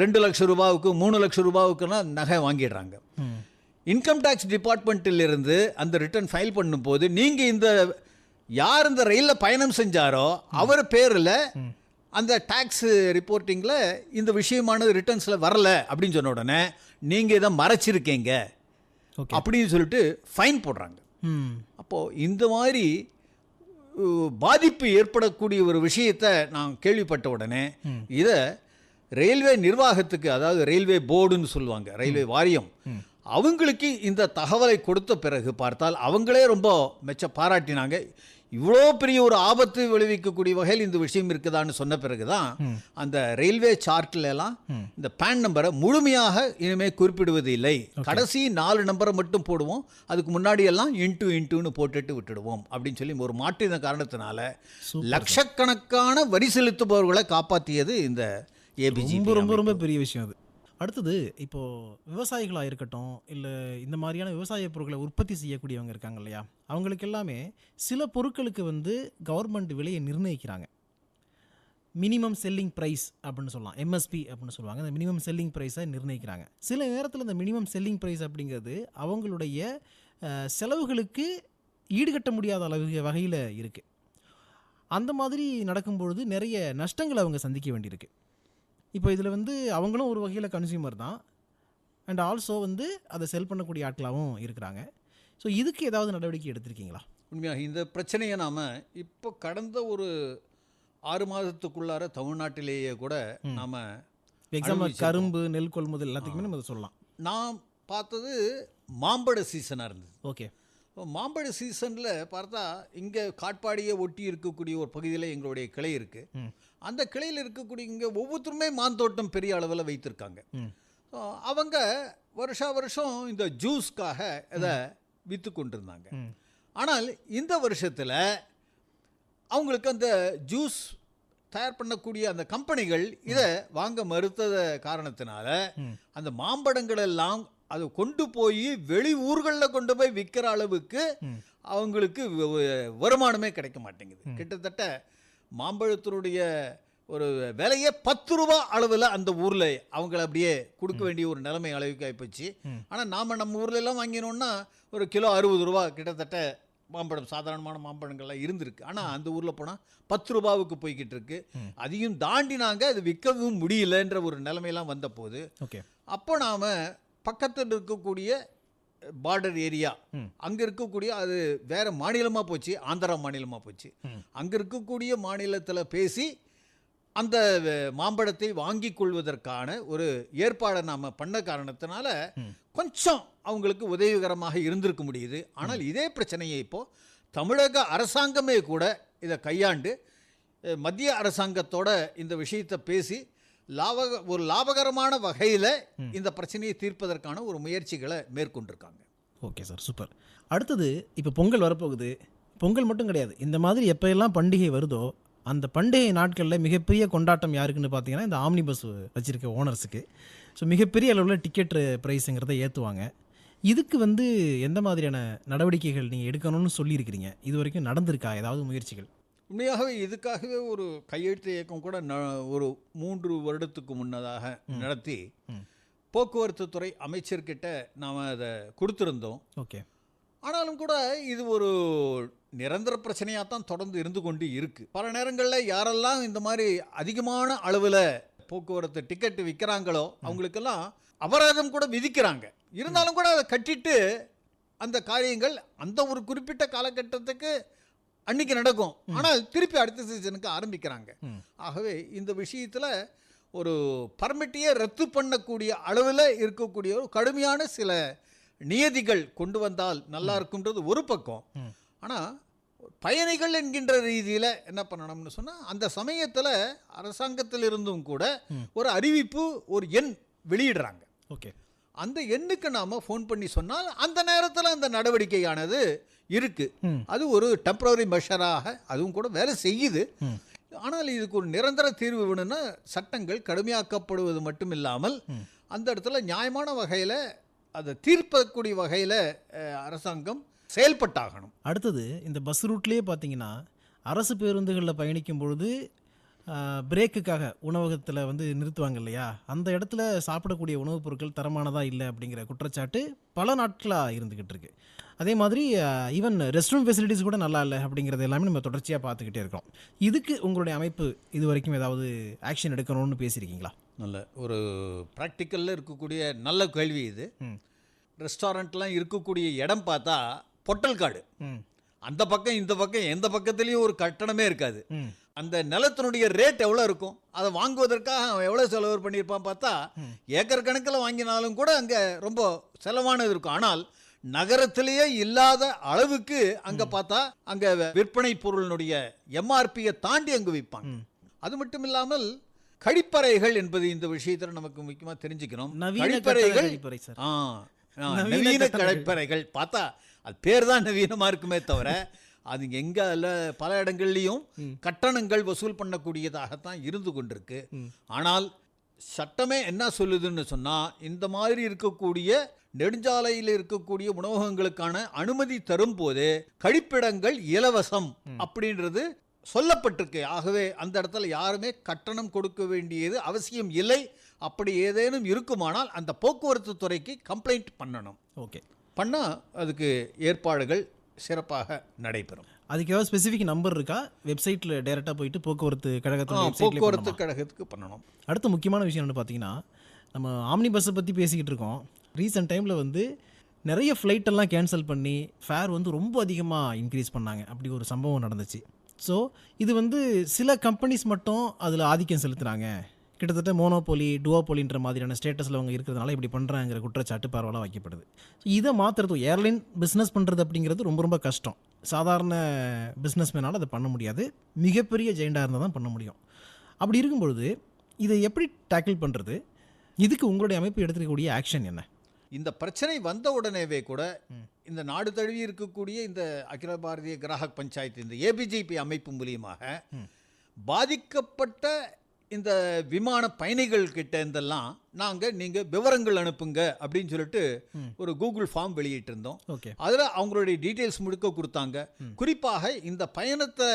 2 லட்சம் ரூபாவுக்கு 3 லட்சம் ரூபாவுக்குலாம் நகை வாங்கிடுறாங்க. இன்கம் டேக்ஸ் டிபார்ட்மெண்ட்டிலிருந்து அந்த ரிட்டர்ன் ஃபைல் பண்ணும்போது நீங்கள் இந்த யார் இந்த ரயிலில் பயணம் செஞ்சாரோ அவர் பேரில் அந்த டேக்ஸ் ரிப்போர்ட்டிங்கில் இந்த விஷயமானது ரிட்டர்ன்ஸில் வரல அப்படின்னு சொன்ன உடனே நீங்கள் இதை மறைச்சிருக்கீங்க அப்படின்னு சொல்லிட்டு ஃபைன் போடுறாங்க. அப்போது இந்த மாதிரி பாதிப்பு ஏற்படக்கூடிய ஒரு விஷயத்தை நான் கேள்விப்பட்ட உடனே இதை ரயில்வே நிர்வாகத்துக்கு, அதாவது ரயில்வே போர்டுன்னு சொல்லுவாங்க, ரயில்வே வாரியம், அவங்களுக்கு இந்த தகவலை கொடுத்த பிறகு பார்த்தால் அவங்களே ரொம்ப பாராட்டினாங்க. இவ்வளோ பெரிய ஒரு ஆபத்து விளைவிக்கக்கூடிய வகையில் இந்த விஷயம் இருக்குதான்னு சொன்ன பிறகு தான் அந்த ரயில்வே சார்ட்லாம் இந்த பேன் நம்பரை முழுமையாக இனிமேல் குறிப்பிடுவது இல்லை, கடைசி 4 நம்பரை மட்டும் போடுவோம், அதுக்கு முன்னாடி எல்லாம் இன்ட்டுன்னு போட்டுட்டு விட்டுடுவோம் அப்படின்னு சொல்லி ஒரு மாற்றின காரணத்தினால லட்சக்கணக்கான வரி செலுத்துபவர்களை காப்பாற்றியது இந்த ஏபிஜி. ரொம்ப ரொம்ப பெரிய விஷயம் அது. அடுத்தது, இப்போது விவசாயிகளாக இருக்கட்டும், இல்லை இந்த மாதிரியான விவசாய பொருட்களை உற்பத்தி செய்யக்கூடியவங்க இருக்காங்க இல்லையா, அவங்களுக்கு எல்லாமே சில பொருட்களுக்கு வந்து கவர்மெண்ட் விலையை நிர்ணயிக்கிறாங்க. மினிமம் செல்லிங் ப்ரைஸ் அப்படின்னு சொல்லலாம், எம்எஸ்பி அப்படின்னு சொல்லுவாங்க. அந்த மினிமம் செல்லிங் ப்ரைஸை நிர்ணயிக்கிறாங்க. சில நேரத்தில் இந்த மினிமம் செல்லிங் ப்ரைஸ் அப்படிங்கிறது அவங்களுடைய செலவுகளுக்கு ஈடுகட்ட முடியாத அளவு வகையில் இருக்குது. அந்த மாதிரி நடக்கும்பொழுது நிறைய நஷ்டங்களை அவங்க சந்திக்க வேண்டியிருக்கு. இப்போ இதில் வந்து அவங்களும் ஒரு வகையில் கன்சியூமர் தான், அண்ட் ஆல்சோ வந்து அதை செல் பண்ணக்கூடிய ஆட்களாகவும் இருக்கிறாங்க. ஸோ இதுக்கு ஏதாவது நடவடிக்கை எடுத்திருக்கீங்களா? உண்மையாக இந்த பிரச்சனையை நாம் இப்போ கடந்த ஒரு 6 மாதத்துக்குள்ளார தமிழ்நாட்டிலேயே கூட நாம் எக்ஸாம்பிள் கரும்பு, நெல் கொள்முதல் எல்லாத்துக்குமே நம்ம சொல்லலாம். நான் பார்த்தது மாம்பழ சீசனாக இருந்தது. ஓகே. மாம்பழ சீசனில் பார்த்தா இங்கே காட்பாடியை ஒட்டி இருக்கக்கூடிய ஒரு பகுதியில் எங்களுடைய கிளை இருக்குது. அந்த கிளையில் இருக்கக்கூடிய இங்கே ஒவ்வொருத்தருமே மாந்தோட்டம் பெரிய அளவில் வைத்திருக்காங்க. அவங்க வருஷம் இந்த ஜூஸ்க்காக இதை விற்று கொண்டிருந்தாங்க. ஆனால் இந்த வருஷத்தில் அவங்களுக்கு அந்த ஜூஸ் தயார் பண்ணக்கூடிய அந்த கம்பெனிகள் இதை வாங்க மறுத்தத காரணத்தினால அந்த மாம்பழங்கள் எல்லாம் அதை கொண்டு போய் வெளி ஊர்களில் கொண்டு போய் விற்கிற அளவுக்கு அவங்களுக்கு வருமானமே கிடைக்க மாட்டேங்குது. கிட்டத்தட்ட மாம்பழத்தினுடைய ஒரு விலையே 10 ரூபா அளவில் அந்த ஊரில் அவங்கள அப்படியே கொடுக்க வேண்டிய ஒரு நிலைமை அளவுக்கு ஆகிப்போச்சு. ஆனால் நம்ம ஊர்ல எல்லாம் வாங்கினோன்னா ஒரு கிலோ 60 ரூபா கிட்டத்தட்ட மாம்பழம், சாதாரணமான மாம்பழங்கள்லாம் இருந்திருக்கு. ஆனால் அந்த ஊரில் போனால் 10 ரூபாவுக்கு போய்கிட்டு இருக்கு. அதையும் தாண்டி நாங்கள் அது விற்கவும் முடியலன்ற ஒரு நிலைமையெல்லாம் வந்த போது அப்போ நாம் பக்கத்தில் இருக்கக்கூடிய பார்டர் ஏரியா, அங்கே இருக்கக்கூடிய, அது வேறு மாநிலமாக போச்சு, ஆந்திரா மாநிலமாக போச்சு, அங்கே இருக்கக்கூடிய மாநிலத்தில் பேசி அந்த மாம்பழத்தை வாங்கி கொள்வதற்கான ஒரு ஏற்பாடை நாம் பண்ண காரணத்தினால கொஞ்சம் அவங்களுக்கு உதவிகரமாக இருந்திருக்க முடியுது. ஆனால் இதே பிரச்சனையை இப்போது தமிழக அரசாங்கமே கூட இதை கையாண்டு மத்திய அரசாங்கத்தோட இந்த விஷயத்தை பேசி ஒரு லாபகரமான வகையில் இந்த பிரச்சனையை தீர்ப்பதற்கான ஒரு முயற்சிகளை மேற்கொண்டிருக்காங்க. Okay sir, super. அடுத்தது, இப்போ பொங்கல் வரப்போகுது. பொங்கல் மட்டும் கிடையாது, இந்த மாதிரி எப்போயெல்லாம் பண்டிகை வருதோ அந்த பண்டிகை நாட்களில் மிகப்பெரிய கொண்டாட்டம் யாருக்குன்னு பார்த்தீங்கன்னா இந்த ஆம்னி பஸ் வச்சுருக்க ஓனர்ஸுக்கு. ஸோ மிகப்பெரிய அளவில் டிக்கெட் ப்ரைஸுங்கிறத ஏற்றுவாங்க. இதுக்கு வந்து எந்த மாதிரியான நடவடிக்கைகள் நீங்கள் எடுக்கணும்னு சொல்லியிருக்கிறீங்க? இது வரைக்கும் நடந்திருக்கா ஏதாவது முயற்சிகள்? உண்மையாகவே இதுக்காகவே ஒரு கையெழுத்து இயக்கம் கூட ஒரு 3 வருடத்துக்கு முன்னதாக நடத்தி போக்குவரத்து துறை அமைச்சர்கிட்ட நாம் அதை கொடுத்துருந்தோம். ஓகே. ஆனாலும் கூட இது ஒரு நிரந்தர பிரச்சனையாக தான் தொடர்ந்து இருந்து கொண்டு இருக்குது. பல நேரங்களில் யாரெல்லாம் இந்த மாதிரி அதிகமான அளவில் போக்குவரத்து டிக்கெட் விற்கிறாங்களோ அவங்களுக்கெல்லாம் அபராதம் கூட விதிக்கிறாங்க. இருந்தாலும் கூட அதை கட்டிட்டு அந்த காரியங்கள் அந்த ஒரு குறிப்பிட்ட காலகட்டத்துக்கு அன்னைக்கு நடக்கும். ஆனால் திருப்பி அடுத்த சீசனுக்கு ஆரம்பிக்கிறாங்க. ஆகவே இந்த விஷயத்தில் ஒரு பர்மிட்டையே ரத்து பண்ணக்கூடிய அளவில் இருக்கக்கூடிய ஒரு கடுமையான சில நியதிகள் கொண்டு வந்தால் நல்லா இருக்குன்றது ஒரு பக்கம். ஆனால் பயணிகள் என்கின்ற ரீதியில் என்ன பண்ணணும்னு சொன்னால், அந்த சமயத்தில் அரசாங்கத்தில் இருந்தும் கூட ஒரு அறிவிப்பு, ஒரு எண் வெளியிடுறாங்க. ஓகே. அந்த எண்ணுக்கு நாம் ஃபோன் பண்ணி சொன்னால் அந்த நேரத்தில் அந்த நடவடிக்கையானது இருக்குது. அது ஒரு டெம்பரரி மெஷராக அதுவும் கூட வேலை செய்யுது. ஆனால் இதுக்கு ஒரு நிரந்தர தீர்வு வேணும்னா சட்டங்கள் கடுமையாக்கப்படுவது மட்டும் இல்லாமல் அந்த இடத்துல நியாயமான வகையில் அதை தீர்ப்பக்கூடிய வகையில் அரசாங்கம் செயல்பட்டாகணும். அடுத்தது இந்த பஸ் ரூட்லேயே பார்த்தீங்கன்னா அரசு பேருந்துகளில் பயணிக்கும் பொழுது பிரேக்குக்காக உணவகத்தில் வந்து நிறுத்துவாங்க இல்லையா, அந்த இடத்துல சாப்பிடக்கூடிய உணவுப் பொருட்கள் தரமானதாக இல்லை அப்படிங்கிற குற்றச்சாட்டு பல நாட்களாக இருந்துக்கிட்டு இருக்கு. அதே மாதிரி ஈவன் ரெஸ்ட் ரூம் ஃபெசிலிட்டிஸ் கூட நல்லா இல்லை அப்படிங்கிறது எல்லாமே நம்ம தொடர்ச்சியாக பார்த்துக்கிட்டே இருக்கோம். இதுக்கு உங்களுடைய அமைப்பு இது வரைக்கும் ஏதாவது ஆக்ஷன் எடுக்கணும்னு பேசியிருக்கீங்களா? நல்ல ஒரு ப்ராக்டிக்கலில் இருக்கக்கூடிய நல்ல கேள்வி இது. ரெஸ்டாரண்ட்லாம் இருக்கக்கூடிய இடம் பார்த்தா பொட்டல் காடு, அந்த பக்கம் இந்த பக்கம் எந்த பக்கத்துலேயும் ஒரு கட்டணமே இருக்காது. அந்த நிலத்தினுடைய ரேட் எவ்வளோ இருக்கும், அதை வாங்குவதற்காக அவன் எவ்வளோ செலவு பண்ணியிருப்பான் பார்த்தா ஏக்கர் கணக்கில் வாங்கினாலும் கூட அங்கே ரொம்ப செலவானது இருக்கும். ஆனால் நகரத்திலேயே இல்லாத அளவுக்கு அங்கே பார்த்தா அங்கே விற்பனை பொருளினுடைய எம்ஆர்பியை தாண்டி அங்கே விற்பாங்க. அது மட்டும் இல்லாமல் கழிப்பறைகள் என்பது இந்த விஷயத்தில் நமக்கு முக்கியமாக தெரிஞ்சுக்கணும். கழிப்பறைகள் நவீன கழிப்பறைகள் பார்த்தா அது பேர் தான் நவீனமாக இருக்குமே தவிர அது எங்கே பல இடங்கள்லையும் கட்டணங்கள் வசூல் பண்ணக்கூடியதாகத்தான் இருந்து கொண்டிருக்கு. ஆனால் சட்டமே என்ன சொல்லுதுன்னு சொன்னால், இந்த மாதிரி இருக்கக்கூடிய நெடுஞ்சாலையில் இருக்கக்கூடிய உணவகங்களுக்கான அனுமதி தரும் போது கழிப்பிடங்கள் இலவசம் அப்படின்றது சொல்லப்பட்டிருக்கு. ஆகவே அந்த இடத்துல யாருமே கட்டணம் கொடுக்க வேண்டியது அவசியம் இல்லை. அப்படி ஏதேனும் இருக்குமானால் அந்த போக்குவரத்து துறைக்கு கம்ப்ளைண்ட் பண்ணணும். ஓகே, பண்ணால் அதுக்கு ஏற்பாடுகள் சிறப்பாக நடைபெறும். அதுக்கு ஏதாவது ஸ்பெசிஃபிக் நம்பர் இருக்கா? வெப்சைட்டில் டைரெக்டாக போயிட்டு போக்குவரத்து கழகத்துக்கு பண்ணணும். அடுத்த முக்கியமான விஷயம் என்ன பார்த்தீங்கன்னா, நம்ம ஆம்னி பஸ்ஸை பற்றி பேசிக்கிட்டு இருக்கோம். ரீசெண்ட் டைமில் வந்து நிறைய ஃப்ளைட்டெல்லாம் கேன்சல் பண்ணி ஃபேர் வந்து ரொம்ப அதிகமாக இன்க்ரீஸ் பண்ணாங்க. அப்படி ஒரு சம்பவம் நடந்துச்சு. ஸோ இது வந்து சில கம்பெனிஸ் மட்டும் அதில் ஆதிக்கம் செலுத்துகிறாங்க, கிட்டத்தட்ட மோனோபோலி டுவோபோலின்ற மாதிரியான ஸ்டேட்டஸில் அவங்க இருக்கிறதுனால இப்படி பண்ணுறாங்கிற குற்றச்சாட்டு பரவலாக வைக்கப்படுது. ஸோ இதை மாற்றுறது, ஏர்லைன் பிஸ்னஸ் பண்ணுறது அப்படிங்கிறது ரொம்ப ரொம்ப கஷ்டம். சாதாரண பிஸ்னஸ் மேனால் அதை பண்ண முடியாது, மிகப்பெரிய ஜெயிண்டாக இருந்தால் தான் பண்ண முடியும். அப்படி இருக்கும்பொழுது இதை எப்படி டேக்கிள் பண்ணுறது? இதுக்கு உங்களுடைய அமைப்பு எடுத்துக்கக்கூடிய ஆக்ஷன் என்ன? இந்த பிரச்சனை வந்த உடனேவே கூட இந்த நாடு தழுவி இருக்கக்கூடிய இந்த அகில பாரதிய கிராஹக் பஞ்சாயத்து, இந்த ஏபிஜிபி அமைப்பு மூலியமாக பாதிக்கப்பட்ட இந்த விமான பயணிகள் கிட்ட இருந்தெல்லாம் நீங்கள் விவரங்கள் அனுப்புங்க அப்படின்னு சொல்லிட்டு ஒரு கூகுள் ஃபார்ம் வெளியிட்டிருந்தோம். அதில் அவங்களுடைய டீட்டெயில்ஸ் முழுக்க கொடுத்தாங்க. குறிப்பாக இந்த பயணத்தை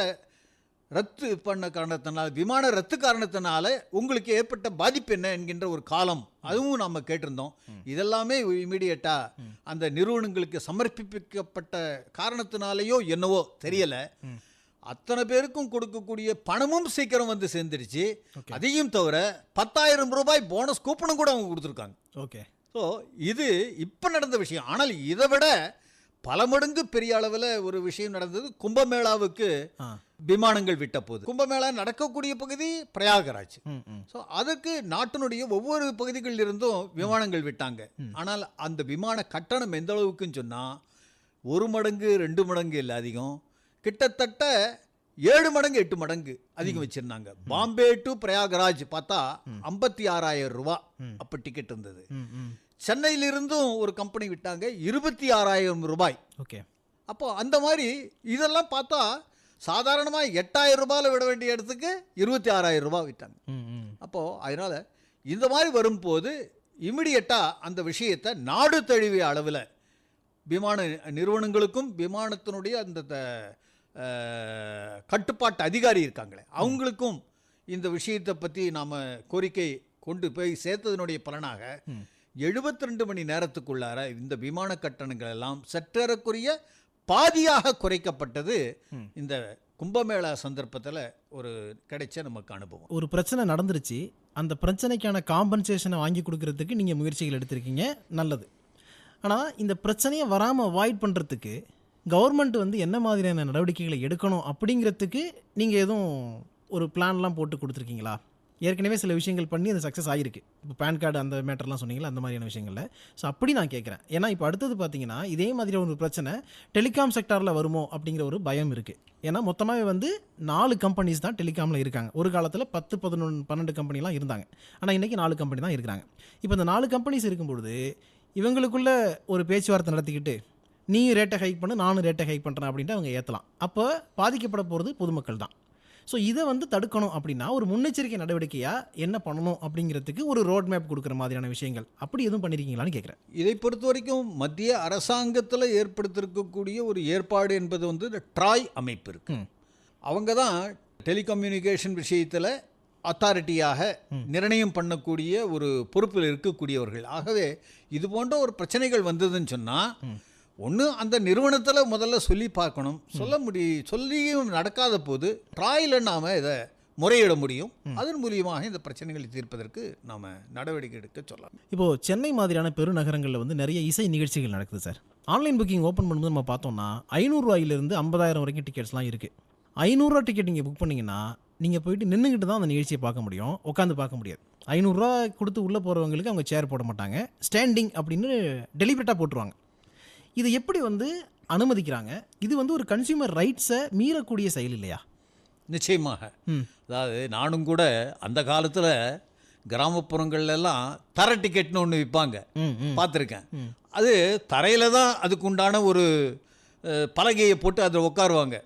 ரத்து பண்ண காரணத்தினால, விமான ரத்து காரணத்தினால உங்களுக்கு ஏற்பட்ட பாதிப்பு என்ன என்கின்ற ஒரு காலம் அதுவும் நம்ம கேட்டிருந்தோம். இதெல்லாமே இமீடியட்டாக அந்த நிறுவனங்களுக்கு சமர்ப்பிக்கப்பட்ட காரணத்தினாலேயோ என்னவோ தெரியலை, அத்தனை பேருக்கும் கொடுக்கக்கூடிய பணமும் சீக்கிரம் வந்து சேர்ந்துருச்சு. அதையும் தவிர 10,000 ரூபாய் போனஸ் கூப்பனும் கூட அவங்க கொடுத்துருக்காங்க. ஓகே. ஸோ இது இப்போ நடந்த விஷயம். ஆனால் இதை விட பல மடங்கு பெரிய அளவில் ஒரு விஷயம் நடந்தது. கும்பமேளாவுக்கு விமானங்கள் விட்ட போது, கும்பமேளா நடக்கக்கூடிய பகுதி பிரயாகராஜ். ஸோ அதுக்கு நாட்டினுடைய ஒவ்வொரு பகுதிகளில் இருந்தும் விமானங்கள் விட்டாங்க. ஆனால் அந்த விமான கட்டணம் எந்த அளவுக்குன்னு சொன்னால் 1 மடங்கு 2 மடங்கு இல்லை, அதிகம், கிட்டத்தட்ட 7 மடங்கு 8 மடங்கு அதிகம் வச்சிருந்தாங்க. பாம்பே டு பிரயாகராஜ் பார்த்தா 56,000 ரூபா அப்போ டிக்கெட் இருந்தது. சென்னையிலிருந்தும் ஒரு கம்பெனி விட்டாங்க 26,000 ரூபாய். ஓகே. அப்போ அந்த மாதிரி இதெல்லாம் பார்த்தா சாதாரணமாக 8,000 ரூபாயில் விட வேண்டிய இடத்துக்கு 26,000 ரூபாய் விட்டாங்க. அப்போது அதனால் இந்த மாதிரி வரும்போது இமிடியட்டாக அந்த விஷயத்தை நாடு தழுவிய அளவில் விமான நிறுவனங்களுக்கும் விமானத்தினுடைய அந்த கட்டுப்பாட்டு அதிகாரி இருக்காங்களே அவங்களுக்கும் இந்த விஷயத்தை பற்றி நாம் கோரிக்கை கொண்டு போய் சேர்த்ததனுடைய பலனாக 72 மணி நேரத்துக்குள்ளார இந்த விமான கட்டணங்கள் எல்லாம் சற்றேறக்குரிய பாதியாக குறைக்கப்பட்டது. இந்த கும்பமேளா சந்தர்ப்பத்தில் ஒரு கிடைச்ச நமக்கு அனுபவம். ஒரு பிரச்சனை நடந்துருச்சு, அந்த பிரச்சனைக்கான காம்பன்சேஷனை வாங்கி கொடுக்கறதுக்கு நீங்கள் முயற்சிகள் எடுத்திருக்கீங்க, நல்லது. ஆனால் இந்த பிரச்சனையை வராமல் அவாய்ட் பண்ணுறதுக்கு கவர்மெண்ட் வந்து என்ன மாதிரியான நடவடிக்கைகளை எடுக்கணும் அப்படிங்கிறதுக்கு நீங்கள் எதுவும் ஒரு பிளான்லாம் போட்டு கொடுத்துருக்கீங்களா? ஏற்கனவே சில விஷயங்கள் பண்ணி அது சக்ஸஸ் ஆகிருக்கு. இப்போ பேன் கார்டு அந்த மேட்டர்லாம் சொன்னீங்களா, அந்த மாதிரியான விஷயங்கள்ல. ஸோ அப்படி நான் கேட்குறேன். ஏன்னா இப்போ அடுத்தது பார்த்தீங்கன்னா இதே மாதிரி ஒரு பிரச்சனை டெலிகாம் செக்டாரில் வருமோ அப்படிங்கிற ஒரு பயம் இருக்குது. ஏன்னா மொத்தமாகவே வந்து 4 கம்பெனிஸ் தான் டெலிகாமில் இருக்காங்க. ஒரு காலத்தில் 10, 11, 12 கம்பெனிலாம் இருந்தாங்க. ஆனால் இன்றைக்கி 4 கம்பெனி தான் இருக்கிறாங்க. இப்போ இந்த 4 கம்பெனிஸ் இருக்கும்பொழுது இவங்களுக்குள்ள ஒரு பேச்சுவார்த்தை நடத்திக்கிட்டு நீயும் ரேட்டை ஹைக் பண்ணு, நானும் ரேட்டை ஹைக் பண்ணுறேன் அப்படின்ட்டு அவங்க ஏற்றலாம். அப்போ பாதிக்கப்பட போகிறது பொதுமக்கள் தான். ஸோ இதை வந்து தடுக்கணும் அப்படின்னா ஒரு முன்னெச்சரிக்கை நடவடிக்கையாக என்ன பண்ணணும் அப்படிங்கிறதுக்கு ஒரு ரோட் மேப் கொடுக்குற மாதிரியான விஷயங்கள் அப்படி எதுவும் பண்ணியிருக்கீங்களான்னு கேட்குறேன். இதை பொறுத்த வரைக்கும் மத்திய அரசாங்கத்தில் ஏற்படுத்தியிருக்கக்கூடிய ஒரு ஏற்பாடு என்பது வந்து இந்த ட்ராய் அமைப்பு இருக்கு. அவங்க தான் டெலிகம்யூனிகேஷன் விஷயத்தில் அத்தாரிட்டியாக நிர்ணயம் பண்ணக்கூடிய ஒரு பொறுப்பில் இருக்கக்கூடியவர்கள். ஆகவே இது போன்ற ஒரு பிரச்சனைகள் வந்ததுன்னு சொன்னால் ஒன்று அந்த நிறுவனத்தில் முதல்ல சொல்லி பார்க்கணும். சொல்லியும் நடக்காத போது ட்ராயில் நாம் இதை முறையிட முடியும். அதன் மூலியமாக இந்த பிரச்சனைகளை தீர்ப்பதற்கு நாம் நடவடிக்கை எடுக்க சொல்லலாம். இப்போது சென்னை மாதிரியான பெருநகரங்களில் வந்து நிறைய இசை நிகழ்ச்சிகள் நடக்குது சார். ஆன்லைன் புக்கிங் ஓப்பன் பண்ணும்போது நம்ம பார்த்தோம்னா 500 ரூபாயிலிருந்து 50,000 வரைக்கும் டிக்கெட்ஸ்லாம் இருக்குது. 500 ரூபா டிக்கெட் நீங்கள் புக் பண்ணிங்கன்னா நீங்கள் போயிட்டு நின்றுக்கிட்டு தான் அந்த நிகழ்ச்சியை பார்க்க முடியும், உட்காந்து பார்க்க முடியாது. 500 ரூபா கொடுத்து உள்ளே போகிறவங்களுக்கு அவங்க சேர் போட மாட்டாங்க, ஸ்டாண்டிங் அப்படின்னு டெலிபரேட்டாக போட்டுருவாங்க. இது எப்படி வந்து அனுமதிக்கிறாங்க? இது வந்து ஒரு கன்சியூமர் ரைட்ஸை மீறக்கூடிய செயல் இல்லையா? நிச்சயமாக. அதாவது நானும் கூட அந்த காலத்தில் கிராமப்புறங்கள்லாம் தர டிக்கெட்னு ஒன்று விற்பாங்க, பார்த்துருக்கேன். அது தரையில் தான் அதுக்கு உண்டான ஒரு பலகையை போட்டு அதில் உட்காருவாங்க.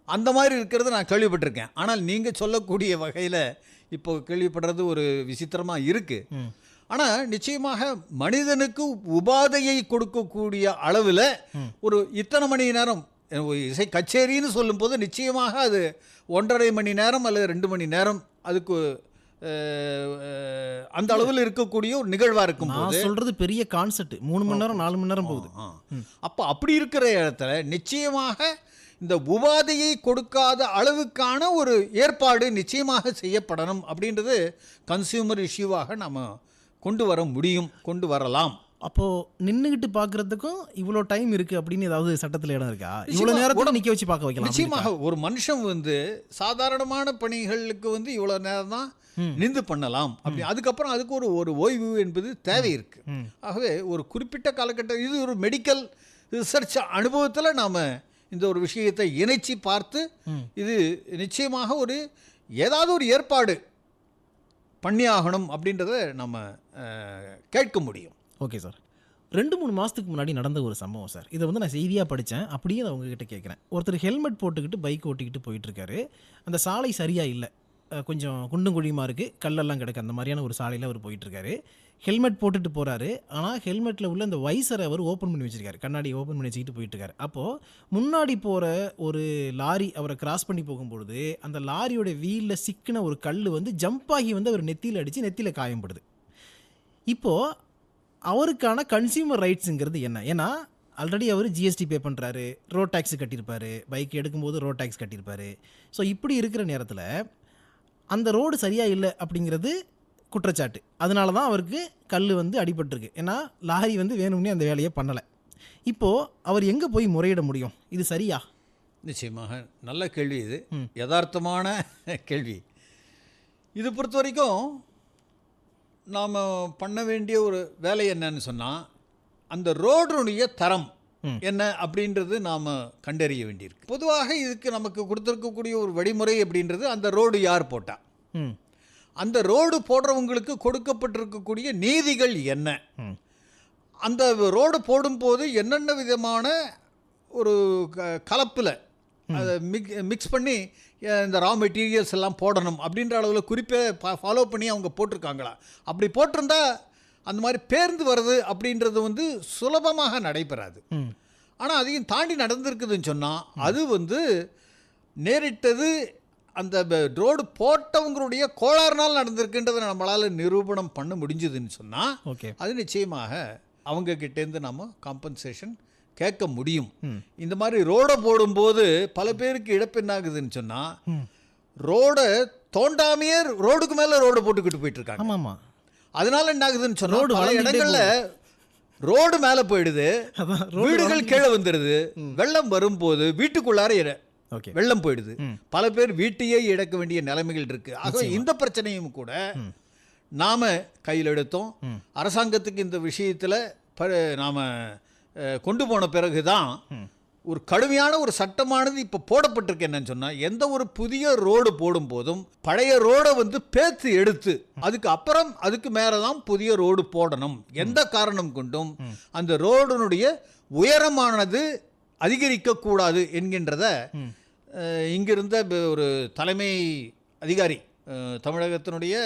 அந்த மாதிரி இருக்கிறத நான் கேள்விப்பட்டிருக்கேன். ஆனால் நீங்கள் சொல்லக்கூடிய வகையில் இப்போ கேள்விப்படுறது ஒரு விசித்திரமாக இருக்குது. ஆனால் நிச்சயமாக மனிதனுக்கு உபாதையை கொடுக்கக்கூடிய அளவில் ஒரு இத்தனை மணி நேரம் இசை கச்சேரின்னு சொல்லும்போது நிச்சயமாக அது 1.5 மணி நேரம் அல்லது 2 மணி நேரம் அதுக்கு அந்த அளவில் இருக்கக்கூடிய ஒரு நிகழ்வாக இருக்கும். நான் சொல்கிறது பெரிய கான்செப்ட் 3 மணி நேரம் 4 மணி நேரம் போகுது. அப்போ அப்படி இருக்கிற இடத்துல நிச்சயமாக இந்த உபாதையை கொடுக்காத அளவுக்கான ஒரு ஏற்பாடு நிச்சயமாக செய்யப்படணும். அப்படின்றது கன்சியூமர் இஷ்யூவாக நாம் கொண்டு வர முடியும், கொண்டு வரலாம். அப்போது நின்றுக்கிட்டு பார்க்குறதுக்கும் இவ்வளோ டைம் இருக்குது அப்படின்னு ஏதாவது சட்டத்தில் இடம் இருக்கா? இவ்வளோ நேரத்தோட நிற்க வச்சு பார்க்க வைக்கலாம்? நிச்சயமாக. ஒரு மனுஷன் வந்து சாதாரணமான பணிகளுக்கு வந்து இவ்வளோ நேரம் தான் நின்று பண்ணலாம். அப்படி அதுக்கப்புறம் அதுக்கு ஒரு ஓய்வு என்பது தேவை இருக்குது. ஆகவே ஒரு குறிப்பிட்ட காலகட்டம் இது ஒரு மெடிக்கல் ரிசர்ச் அனுபவத்தில் நாம் இந்த ஒரு விஷயத்தை இணைச்சி பார்த்து இது நிச்சயமாக ஏதாவது ஒரு ஏற்பாடு பண்ணியாகணும் அப்படின்றத நம்ம கேட்க முடியும். Okay sir. 2-3 மாதத்துக்கு முன்னாடி நடந்த ஒரு சம்பவம் சார். இதை வந்து நான் செய்தியாக படித்தேன், அப்படியே நான் உங்ககிட்ட கேட்குறேன். ஒருத்தர் ஹெல்மெட் போட்டுக்கிட்டு பைக் ஓட்டிக்கிட்டு போயிட்டுருக்காரு. அந்த சாலை சரியாக இல்லை, கொஞ்சம் குண்டும் குழியுமா இருக்குது, கல்லெல்லாம் கிடக்கு, அந்த மாதிரியான ஒரு சாலையில் அவர் போயிட்டுருக்காரு. ஹெல்மெட் போட்டுட்டு போகிறாரு. ஆனால் ஹெல்மெட்டில் உள்ள அந்த வைசரை அவர் ஓப்பன் பண்ணி வச்சுருக்காரு, கண்ணாடி ஓப்பன் பண்ணி வச்சுக்கிட்டு போயிட்டுருக்காரு. அப்போது முன்னாடி போகிற ஒரு லாரி அவரை கிராஸ் பண்ணி போகும்பொழுது அந்த லாரியோட வீலில் சிக்கின ஒரு கல் வந்து ஜம்ப் ஆகி வந்து அவர் நெத்தியில் அடித்து நெத்தியில் காயப்படுது. இப்போது அவருக்கான கன்சியூமர் ரைட்ஸுங்கிறது என்ன? ஏன்னா ஆல்ரெடி அவர் ஜிஎஸ்டி பே பண்ணுறாரு, ரோட் டேக்ஸ் கட்டியிருப்பார், பைக் எடுக்கும்போது ரோட் டேக்ஸ் கட்டியிருப்பார். ஸோ இப்படி இருக்கிற நேரத்தில் அந்த ரோடு சரியாக இல்லை அப்படிங்கிறது குற்றச்சாட்டு. அதனால தான் அவருக்கு கல் வந்து அடிபட்டிருக்கு. ஏன்னா லாரி வந்து வேணும்னே அந்த வேலையை பண்ணலை. இப்போது அவர் எங்கே போய் முறையிட முடியும்? இது சரியா? நிச்சயமாக நல்ல கேள்வி. இது யதார்த்தமான கேள்வி. இது பொறுத்த வரைக்கும் நாம் பண்ண வேண்டிய ஒரு வேலை என்னன்னு சொன்னால் அந்த ரோடுடைய தரம் என்ன அப்படின்றது நாம் கண்டறிய வேண்டியிருக்கு. பொதுவாக இதுக்கு நமக்கு கொடுத்துருக்கக்கூடிய ஒரு வழிமுறை அப்படின்றது அந்த ரோடு யார் போட்டா, அந்த ரோடு போடுறவங்களுக்கு கொடுக்கப்பட்டிருக்கக்கூடிய நீதிகள் என்ன, அந்த ரோடு போடும்போது என்னென்ன விதமான ஒரு கலப்பில் அதை மிக்ஸ் பண்ணி இந்த ரா மெட்டீரியல்ஸ் எல்லாம் போடணும் அப்படின்ற அளவில் குறிப்பே ஃபாலோ பண்ணி அவங்க போட்டிருக்காங்களா? அப்படி போட்டிருந்தா அந்த மாதிரி பேர்ந்து வருது அப்படின்றது வந்து சுலபமாக நடைபெறாது. ஆனால் அதையும் தாண்டி நடந்திருக்குதுன்னு சொன்னால் அது வந்து நேரிட்டது அந்த ரோடு போட்டவங்களுடைய கோளாறுனால் நடந்திருக்குன்றதை நம்மளால் நிரூபணம் பண்ண முடிஞ்சதுன்னு சொன்னால் அது நிச்சயமாக அவங்க கிட்டேருந்து நம்ம காம்பன்சேஷன் கேட்க முடியும். இந்த மாதிரி ரோடை போடும்போது பல பேருக்கு இழப்பு என்ன ஆகுதுன்னு சொன்னால் ரோடை தோண்டாமையே ரோடுக்கு மேலே ரோடு போட்டுக்கிட்டு போயிட்டு இருக்காங்க. ஆமாம். அதனால என்ன ஆகுதுன்னு சொன்னால் பல இடங்களில் ரோடு மேலே போயிடுது, வீடுகள் கீழே வந்துடுது. வெள்ளம் வரும்போது வீட்டுக்குள்ளார ஓகே. வெள்ளம் போயிடுது, பல பேர் வீட்டையே இழக்க வேண்டிய நிலைமைகள் இருக்கு. ஆகவே இந்த பிரச்சனையும் கூட நாம கையில் எடுத்தோம். அரசாங்கத்துக்கு இந்த விஷயத்தில் நாம கொண்டு போன பிறகுதான் ஒரு கடுமையான ஒரு சட்டமானது இப்போ போடப்பட்டிருக்கு. என்னன்னு சொன்னால், எந்த ஒரு புதிய ரோடு போடும் போதும் பழைய ரோடை பேத்து எடுத்து அதுக்கு மேலே தான் புதிய ரோடு போடணும். எந்த காரணம் கொண்டும் அந்த ரோடனுடைய உயரமானது அதிகரிக்கக்கூடாது என்கின்றத இங்கிருந்த ஒரு தலைமை அதிகாரி தமிழகத்தினுடைய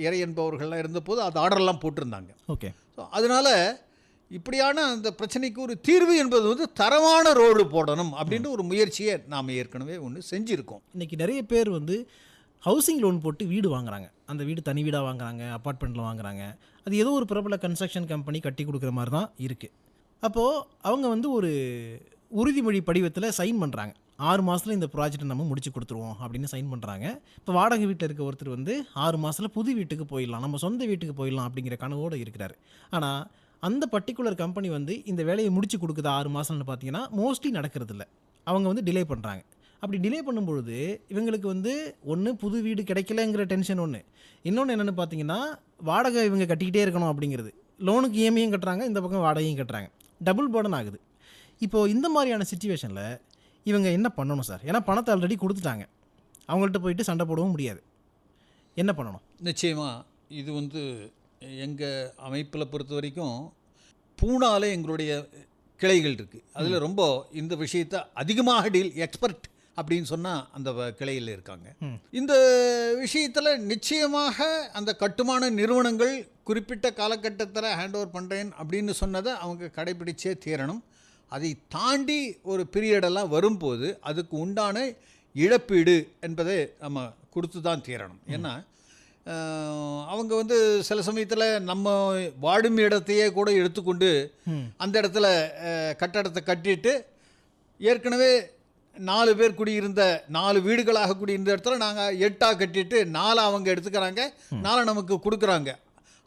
இறை என்பவர்கள்லாம் இருந்தபோது அது ஆர்டர்லாம் போட்டிருந்தாங்க. ஓகே. ஸோ அதனால் இப்படியான அந்த பிரச்சனைக்கு ஒரு தீர்வு என்பது தரமான ரோடு போடணும் அப்படின்ற ஒரு முயற்சியை நாம் ஏற்கனவே ஒன்று செஞ்சுருக்கோம். இன்றைக்கி நிறைய பேர் ஹவுசிங் லோன் போட்டு வீடு வாங்குறாங்க. அந்த வீடு தனி வீடாக வாங்குறாங்க, அப்பார்ட்மெண்ட்டில் வாங்குறாங்க. அது ஏதோ ஒரு பிரபல கன்ஸ்ட்ரக்ஷன் கம்பெனி கட்டி கொடுக்குற மாதிரி தான் இருக்குது. அப்போது அவங்க ஒரு உறுதிமொழி படிவத்தில் சைன் பண்ணுறாங்க. 6 மாதத்தில் இந்த ப்ராஜெக்டை நம்ம முடிச்சு கொடுத்துருவோம் அப்படின்னு சைன் பண்ணுறாங்க. இப்போ வாடகை வீட்டில் இருக்க ஒருத்தர் 6 மாதத்தில் புது வீட்டுக்கு போயிடலாம், நம்ம சொந்த வீட்டுக்கு போயிடலாம் அப்படிங்கிற கனவோடு இருக்கிறார். ஆனால் அந்த பர்டிகுலர் கம்பெனி இந்த வேலையை முடிச்சு கொடுக்குதா 6 மாதம்னு பார்த்தீங்கன்னா மோஸ்ட்லி நடக்கிறது இல்லை. அவங்க டிலே பண்ணுறாங்க. அப்படி டிலே பண்ணும்பொழுது இவங்களுக்கு ஒன்று புது வீடு கிடைக்கலங்கிற டென்ஷன் ஒன்று, இன்னொன்று என்னென்னு பார்த்தீங்கன்னா வாடகை இவங்க கட்டிக்கிட்டே இருக்கணும் அப்படிங்கிறது. லோனுக்கு இஎம்ஐயும் கட்டுறாங்க, இந்த பக்கம் வாடகையும் கட்டுறாங்க, டபுள் பர்டன் ஆகுது. இப்போது இந்த மாதிரியான சிச்சுவேஷனில் இவங்க என்ன பண்ணணும் சார்? ஏன்னா பணத்தை ஆல்ரெடி கொடுத்துட்டாங்க, அவங்கள்ட்ட போயிட்டு சண்டை போடவும் முடியாது. என்ன பண்ணணும்? நிச்சயமாக இது எங்கள் அமைப்பில் பொறுத்த வரைக்கும் பூனாவில் எங்களுடைய கிளைகள் இருக்குது. அதில் ரொம்ப இந்த விஷயத்தை அதிகமாக எக்ஸ்பர்ட் அப்படின்னு சொன்னால் அந்த கிளையில் இருக்காங்க. இந்த விஷயத்தில் நிச்சயமாக அந்த கட்டுமான நிறுவனங்கள் குறிப்பிட்ட காலகட்டத்தில் ஹேண்ட் ஓவர் பண்ணுறேன் அப்படின்னு சொன்னதை அவங்க கடைபிடிச்சே தீரணும். அதை தாண்டி ஒரு பீரியடெல்லாம் வரும்போது அதுக்கு உண்டான இழப்பீடு என்பதை நம்ம கொடுத்து தான் தீரணும். ஏன்னா அவங்க சில சமயத்தில் நம்ம வாடும் இடத்தையே கூட எடுத்துக்கொண்டு அந்த இடத்துல கட்டடத்தை கட்டிட்டு ஏற்கனவே 4 பேர் குடியிருந்த 4 வீடுகளாக குடியிருந்த இடத்துல நாங்கள் 8ஆக கட்டிட்டு 4 அவங்க எடுத்துக்கிறாங்க, 4 நமக்கு கொடுக்குறாங்க.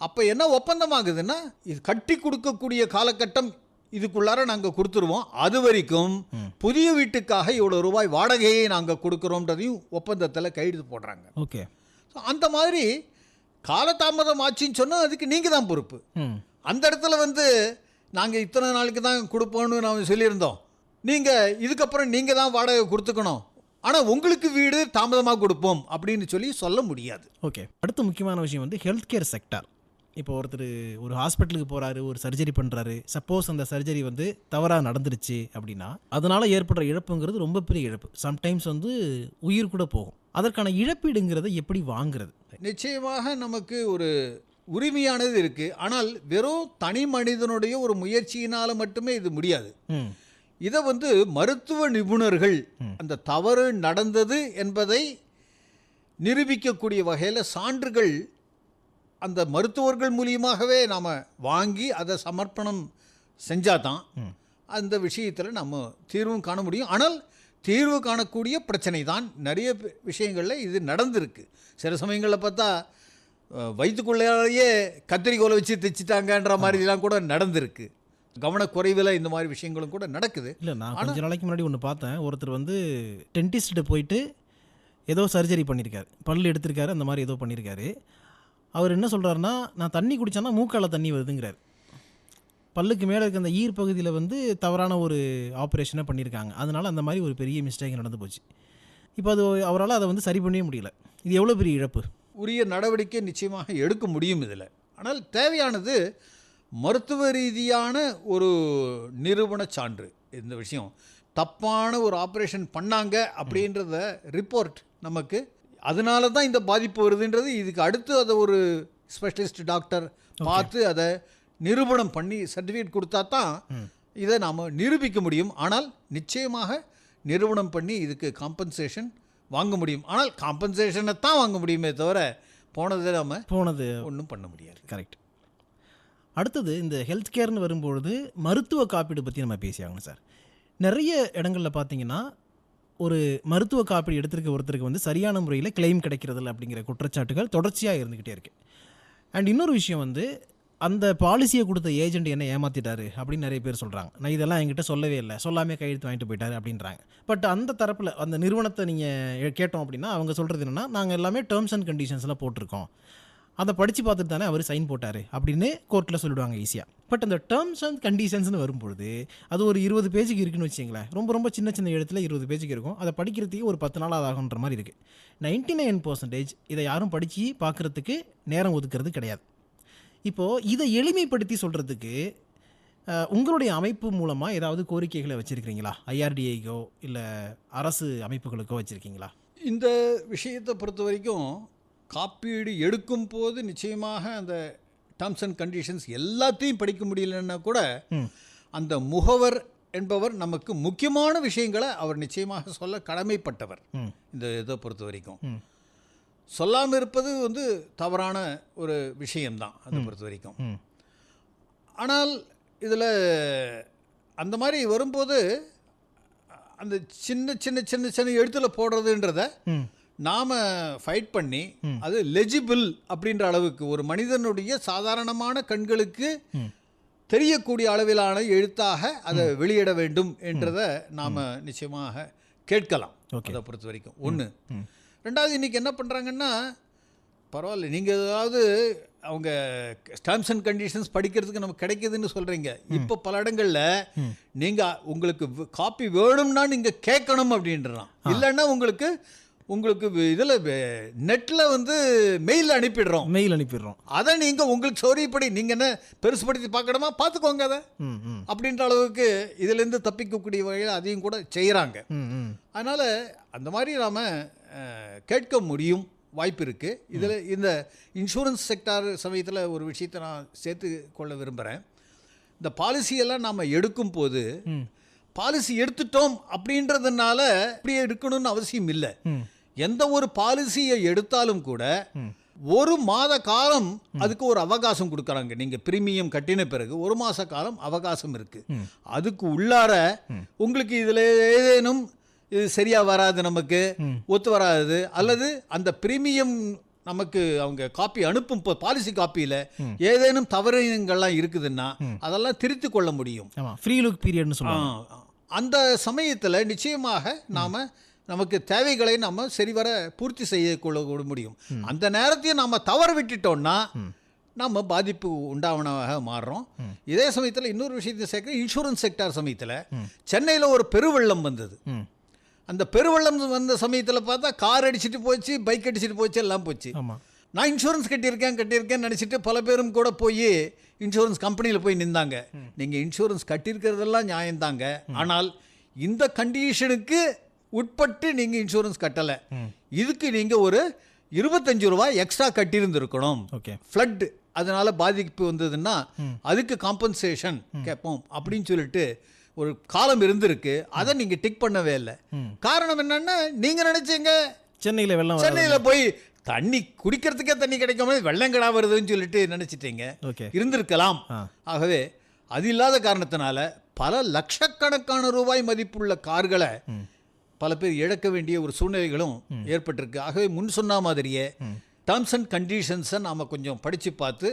அப்போ என்ன ஒப்பந்தமாகுதுன்னா, இது கட்டி கொடுக்கக்கூடிய காலகட்டம் இதுக்குள்ளார நாங்கள் கொடுத்துருவோம், அது வரைக்கும் புதிய வீட்டுக்காக இவ்வளோ ரூபாய் வாடகையை நாங்கள் கொடுக்குறோன்றதையும் ஒப்பந்தத்தில் கையெழுத்து போடுறாங்க. ஓகே. ஸோ அந்த மாதிரி காலதாமதம் ஆச்சுன்னு சொன்னால் அதுக்கு நீங்கள் தான் பொறுப்பு. அந்த இடத்துல நாங்கள் இத்தனை நாளுக்கு தான் கொடுப்போம்னு நாம் சொல்லியிருந்தோம், நீங்கள் இதுக்கப்புறம் நீங்கள் தான் வாடகை கொடுத்துக்கணும், ஆனால் உங்களுக்கு வீடு தாமதமாக கொடுப்போம் அப்படின்னு சொல்ல முடியாது. ஓகே. அடுத்த முக்கியமான விஷயம் ஹெல்த் கேர் செக்டார். இப்போ ஒருத்தர் ஒரு ஹாஸ்பிட்டலுக்கு போகிறாரு, ஒரு சர்ஜரி பண்ணுறாரு. சப்போஸ் அந்த சர்ஜரி தவறாக நடந்துருச்சு அப்படின்னா அதனால் ஏற்படுற இழப்புங்கிறது ரொம்ப பெரிய இழப்பு. சம்டைம்ஸ் உயிர் கூட போகும். அதற்கான இழப்பீடுங்கிறத எப்படி வாங்குறது? நிச்சயமாக நமக்கு ஒரு உரிமையானது இருக்குது. ஆனால் வெறும் தனி மனிதனுடைய ஒரு முயற்சியினால் மட்டுமே இது முடியாது. இதை மருத்துவ நிபுணர்கள் அந்த தவறு நடந்தது என்பதை நிரூபிக்கக்கூடிய வகையில் சான்றுகள் அந்த மருத்துவர்கள் மூலியமாகவே நாம் வாங்கி அதை சமர்ப்பணம் செஞ்சால் தான் அந்த விஷயத்தில் நம்ம தீர்வும் காண முடியும். ஆனால் தீர்வு காணக்கூடிய பிரச்சனை தான் நிறைய விஷயங்களில் இது நடந்திருக்கு. சில சமயங்களில் பார்த்தா வயிற்றுக்குள்ளேயே கத்திரிக்கோலை வச்சு தைச்சிட்டாங்கன்ற மாதிரிலாம் கூட நடந்திருக்கு. கவனக்குறைவில் இந்த மாதிரி விஷயங்களும் கூட நடக்குது. இல்லை, நான் கொஞ்ச நாளைக்கு முன்னாடி ஒன்று பார்த்தேன். ஒருத்தர் டென்டிஸ்ட்டு போயிட்டு ஏதோ சர்ஜரி பண்ணியிருக்காரு, பல் எடுத்திருக்காரு, அந்த மாதிரி ஏதோ பண்ணியிருக்காரு. அவர் என்ன சொல்கிறாருன்னா, நான் தண்ணி குடித்தானா மூக்கால் தண்ணி வருதுங்கிறார். பல்லுக்கு மேலே இருக்க அந்த ஈர் பகுதியில் தவறான ஒரு ஆப்ரேஷனை பண்ணியிருக்காங்க. அதனால் அந்த மாதிரி ஒரு பெரிய மிஸ்டேக் நடந்து போச்சு. இப்போ அது அவரால் அதை சரி பண்ணவே முடியல. இது எவ்வளோ பெரிய இழப்பு? உரிய நடவடிக்கை நிச்சயமாக எடுக்க முடியும் இதில். ஆனால் தேவையானது மருத்துவ ரீதியான ஒரு நிரூபண சான்று. இந்த விஷயம் தப்பான ஒரு ஆப்ரேஷன் பண்ணாங்க அப்படின்றத ரிப்போர்ட் நமக்கு, அதனால தான் இந்த பாதிப்பு வருதுன்றது இதுக்கு அடுத்து அதை ஒரு ஸ்பெஷலிஸ்ட் டாக்டர் பார்த்து அதை நிரூபணம் பண்ணி சர்டிஃபிகேட் கொடுத்தா தான் இதை நாம் நிரூபிக்க முடியும். ஆனால் நிச்சயமாக நிரூபணம் பண்ணி இதுக்கு காம்பன்சேஷன் வாங்க முடியும். ஆனால் காம்பன்சேஷனை தான் வாங்க முடியுமே தவிர போனது ஒன்றும் பண்ண முடியாது. கரெக்ட். அடுத்தது இந்த ஹெல்த் கேர்னு வரும்பொழுது மருத்துவ காப்பீடு பற்றி நம்ம பேசியாகணும் சார். நிறைய இடங்களில் பார்த்தீங்கன்னா ஒரு மருத்துவ காப்பீடு எடுத்திருக்க ஒருத்தருக்கு சரியான முறையில் கிளைம் கிடைக்கிறதில்ல அப்படிங்கிற குற்றச்சாட்டுகள் தொடர்ச்சியாக இருந்துக்கிட்டே இருக்குது. அண்ட் இன்னொரு விஷயம் அந்த பாலிசியை கொடுத்த ஏஜென்ட் என்ன ஏமாத்திட்டாரு அப்படின்னு நிறைய பேர் சொல்கிறாங்க. நான் இதெல்லாம் என்கிட்ட சொல்லவே இல்லை, சொல்லாமே கையெழுத்து வாங்கிட்டு போயிட்டாரு அப்படின்றாங்க. பட் அந்த தரப்பில் அந்த நிறுவனத்தை நீங்கள் கேட்டோம் அப்படின்னா அவங்க சொல்கிறது என்னென்னா, நாங்கள் எல்லாமே டேர்ம்ஸ் அண்ட் கண்டிஷன்ஸ்லாம் போட்டிருக்கோம், அதை படித்து பார்த்துட்டு தானே அவர் சைன் போட்டார் அப்படின்னு கோர்ட்டில் சொல்லிவிடுவாங்க ஈஸியாக. பட் அந்த டேர்ம்ஸ் அண்ட் கண்டிஷன்ஸ்னு வரும்பொழுது அது ஒரு 20 பேஜுக்கு இருக்குன்னு வச்சிங்களேன். ரொம்ப ரொம்ப சின்ன சின்ன இடத்துல 20 பேஜுக்கு இருக்கும். அதை படிக்கிறதுக்கு ஒரு 10 நாள் ஆகுன்ற மாதிரி இருக்குது. 99% இதை யாரும் படித்து பார்க்குறதுக்கு நேரம் ஒதுக்கிறது கிடையாது. இப்போது இதை எளிமைப்படுத்தி சொல்கிறதுக்கு உங்களுடைய அமைப்பு மூலமாக ஏதாவது கோரிக்கைகளை வச்சுருக்கிறீங்களா? ஐஆர்டிஐக்கோ இல்லை அரசு அமைப்புகளுக்கோ வச்சுருக்கீங்களா? இந்த விஷயத்தை பொறுத்த வரைக்கும் காப்பீடு எடுக்கும் போது நிச்சயமாக அந்த டேர்ம்ஸ் அண்ட் கண்டிஷன்ஸ் எல்லாத்தையும் படிக்க முடியலன்னா கூட அந்த முகவர் என்பவர் நமக்கு முக்கியமான விஷயங்களை அவர் நிச்சயமாக சொல்ல கடமைப்பட்டவர். இந்த இதை பொறுத்த வரைக்கும் சொல்லாமல் இருப்பது வந்து தவறான ஒரு விஷயம்தான் அதை பொறுத்த வரைக்கும். ஆனால் இதில் அந்த மாதிரி வரும்போது அந்த சின்ன சின்ன சின்ன சின்ன எழுத்தில் போடுறதுன்றத நாம் ஃபைட் பண்ணி அது லெஜிபிள் அப்படின்ற அளவுக்கு ஒரு மனிதனுடைய சாதாரணமான கண்களுக்கு தெரியக்கூடிய அளவிலான எழுத்தாக அதை வெளியிட வேண்டும் என்றதை நாம் நிச்சயமாக கேட்கலாம். அதை பொறுத்த வரைக்கும் ஒன்று. ரெண்டாவது, இன்றைக்கி என்ன பண்ணுறாங்கன்னா, பரவாயில்ல நீங்கள் ஏதாவது அவங்க டேர்ம்ஸ் அண்ட் கண்டிஷன்ஸ் படிக்கிறதுக்கு நமக்கு கிடைக்கிதுன்னு சொல்கிறீங்க. இப்போ பல இடங்களில் நீங்கள் உங்களுக்கு காப்பி வேணும்னா நீங்கள் கேட்கணும் அப்படின்றான். இல்லைன்னா உங்களுக்கு இதில் நெட்டில் வந்து மெயில் அனுப்பிடுறோம். அதை நீங்கள் உங்களுக்கு சௌரியப்படி நீங்கள் என்ன பெருசுப்படுத்தி பார்க்கணுமா பார்த்துக்கோங்க அதை அப்படின்ற அளவுக்கு இதிலேருந்து தப்பிக்கக்கூடிய வகையில் அதையும் கூட செய்கிறாங்க. அதனால் அந்த மாதிரி நாம் கேட்க முடியும், வாய்ப்பு இருக்குது. இதில் இந்த இன்சூரன்ஸ் செக்டார் சமயத்தில் ஒரு விஷயத்தை நான் சேர்த்து கொள்ள விரும்புகிறேன். இந்த பாலிசியெல்லாம் நாம் எடுக்கும் போது பாலிசி எடுத்துட்டோம் அப்படின்றதுனால இப்படியே இருக்கணும்னு அவசியம் இல்லை. எந்த ஒரு பாலிசியை எடுத்தாலும் கூட ஒரு மாத காலம் அதுக்கு ஒரு அவகாசம் கொடுக்குறாங்க. நீங்கள் பிரீமியம் கட்டின பிறகு ஒரு மாத காலம் அவகாசம் இருக்குது. அதுக்கு உள்ளார உங்களுக்கு இதில் ஏதேனும் இது சரியாக வராது, நமக்கு ஒத்து வராது, அல்லது அந்த பிரீமியம் நமக்கு அவங்க காப்பி அனுப்பும் பாலிசி காப்பியில் ஏதேனும் தவறுகள்லாம் இருக்குதுன்னா அதெல்லாம் திருத்தி கொள்ள முடியும். ஃப்ரீ லுக் பீரியட்னு சொல்லுவாங்க. அந்த சமயத்தில் நிச்சயமாக நமக்கு தேவைகளை நம்ம சரிவர பூர்த்தி செய்ய கொள்ள முடியும். அந்த நேரத்தையும் நாம் தவறு விட்டுட்டோம்னா நம்ம பாதிப்பு உண்டாவனமாக மாறுறோம். இதே சமயத்தில் இன்னொரு விஷயத்தை சேர்க்க, இன்சூரன்ஸ் செக்டார் சமயத்தில் சென்னையில் ஒரு பெருவெள்ளம் வந்தது. அந்த பெருவெள்ளம் வந்த சமயத்தில் பார்த்தா கார் அடிச்சுட்டு போச்சு, பைக் அடிச்சுட்டு போச்சு, எல்லாம் போச்சு. நான் இன்சூரன்ஸ் கட்டியிருக்கேன்னு நினச்சிட்டு பல பேரும் கூட போய் இன்சூரன்ஸ் கம்பெனியில் போய் நின்றாங்க. நீங்கள் இன்சூரன்ஸ் கட்டியிருக்கிறதெல்லாம் நியாயம்தாங்க, ஆனால் இந்த கண்டிஷனுக்கு உட்பட்டு நீங்கள் இன்சூரன்ஸ் கட்டலை, இதுக்கு நீங்கள் ஒரு 25 ரூபாய் எக்ஸ்ட்ரா கட்டியிருந்துருக்கணும். ஃப்ளட் அதனால் பாதிப்பு வந்ததுன்னா அதுக்கு காம்பன்சேஷன் கேட்போம் அப்படின்னு சொல்லிட்டு ஒரு காலம் இருந்திருக்கு. அதை நீங்கள் டிக் பண்ணவே இல்லை. காரணம் என்னன்னா, நீங்கள் நினைச்சீங்க சென்னையில் போய் தண்ணி குடிக்கிறதுக்கே தண்ணி கிடைக்காம வெள்ளங்கடா வருதுன்னு சொல்லிட்டு நினைச்சிட்டீங்க, இருந்திருக்கலாம். ஆகவே அது இல்லாத காரணத்தினால பல லட்சக்கணக்கான ரூபாய் மதிப்புள்ள கார்களை பல பேர் இழக்க வேண்டிய ஒரு சூழ்நிலைகளும் ஏற்பட்டிருக்கு. ஆகவே முன் சொன்ன மாதிரியே டேர்ம்ஸ் அண்ட் கண்டிஷன்ஸை நாம் கொஞ்சம் படித்து பார்த்து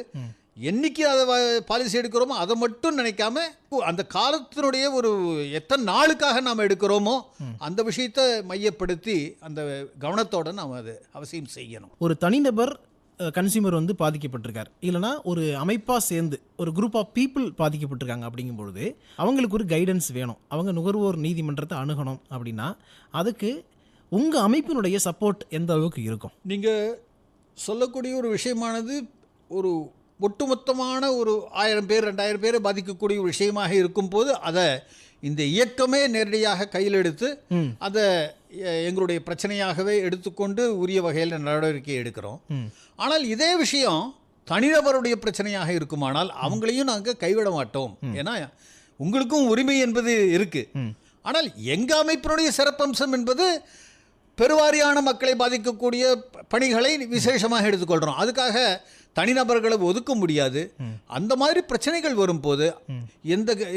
என்னைக்கு அதை பாலிசி எடுக்கிறோமோ அதை மட்டும் நினைக்காம அந்த காலத்தினுடைய ஒரு எத்தனை நாளுக்காக நாம் எடுக்கிறோமோ அந்த விஷயத்தை மையப்படுத்தி அந்த கவனத்தோடு நாம் அதை அவசியம் செய்யணும். ஒரு தனிநபர் கன்சியூமர் வந்து பாதிக்கப்பட்டிருக்கார், இல்லைனா ஒரு அமைப்பாக சேர்ந்து ஒரு குரூப் ஆஃப் பீப்புள் பாதிக்கப்பட்டிருக்காங்க அப்படிங்கும்பொழுது அவங்களுக்கு ஒரு கைடன்ஸ் வேணும். அவங்க நுகர்வோர் நீதிமன்றத்தை அணுகணும் அப்படின்னா அதுக்கு உங்கள் அமைப்பினுடைய சப்போர்ட் எந்த அளவுக்கு இருக்கும்? நீங்கள் சொல்லக்கூடிய ஒரு விஷயமானது ஒரு ஒட்டுமொத்தமான ஒரு 1000 பேர் 2000 பேரை பாதிக்கக்கூடிய ஒரு விஷயமாக இருக்கும்போது அதை இந்த இயக்கமே நேரடியாக கையில் எடுத்து அதை எங்களுடைய பிரச்சனையாகவே எடுத்துக்கொண்டு உரிய வகையில் நடவடிக்கை எடுக்கிறோம். ஆனால் இதே விஷயம் தனிநபருடைய பிரச்சனையாக இருக்குமானால் அவங்களையும் நாங்கள் கைவிட மாட்டோம். ஏன்னா உங்களுக்கும் உரிமை என்பது இருக்குது. ஆனால் எங்கள் அமைப்பினுடைய சிறப்பம்சம் என்பது பெருவாரியான மக்களை பாதிக்கக்கூடிய பணிகளை விசேஷமாக எடுத்துக்கொள்கிறோம். அதுக்காக தனிநபர்களை ஒதுக்க முடியாது. அந்த மாதிரி பிரச்சனைகள் வரும்போது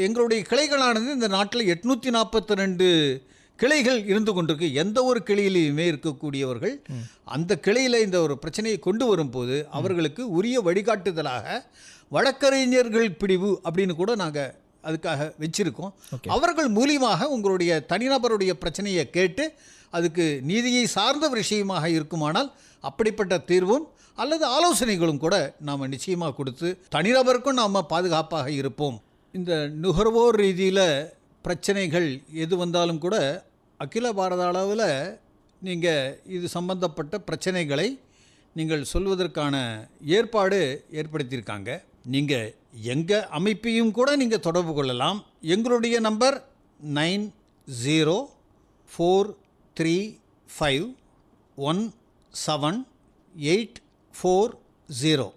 எங்களுடைய கிளைகளானது இந்த நாட்டில் 842 கிளைகள் இருந்து கொண்டிருக்கு. எந்த ஒரு கிளையிலையுமே இருக்கக்கூடியவர்கள் அந்த கிளையில் இந்த ஒரு பிரச்சனையை கொண்டு வரும்போது அவர்களுக்கு உரிய வழிகாட்டுதலாக வழக்கறிஞர்கள் பிரிவு அப்படின்னு கூட நாங்கள் அதுக்காக வச்சுருக்கோம். அவர்கள் மூலியமாக உங்களுடைய தனிநபருடைய பிரச்சனையை கேட்டு அதுக்கு நீதியை சார்ந்த விஷயமாக இருக்குமானால் அப்படிப்பட்ட தீர்வும் அல்லது ஆலோசனைகளும் கூட நாம் நிச்சயமாக கொடுத்து தனிநபருக்கும் நாம் பாதுகாப்பாக இருப்போம். இந்த நுகர்வோர் ரீதியில் பிரச்சனைகள் எது வந்தாலும் கூட அகில பாரத அளவில் நீங்கள் இது சம்பந்தப்பட்ட பிரச்சனைகளை நீங்கள் சொல்வதற்கான ஏற்பாடு ஏற்படுத்தியிருக்காங்க. நீங்கள் எங்கள் அமைப்பையும் கூட நீங்கள் தொடர்பு கொள்ளலாம். எங்களுடைய நம்பர் 9043517840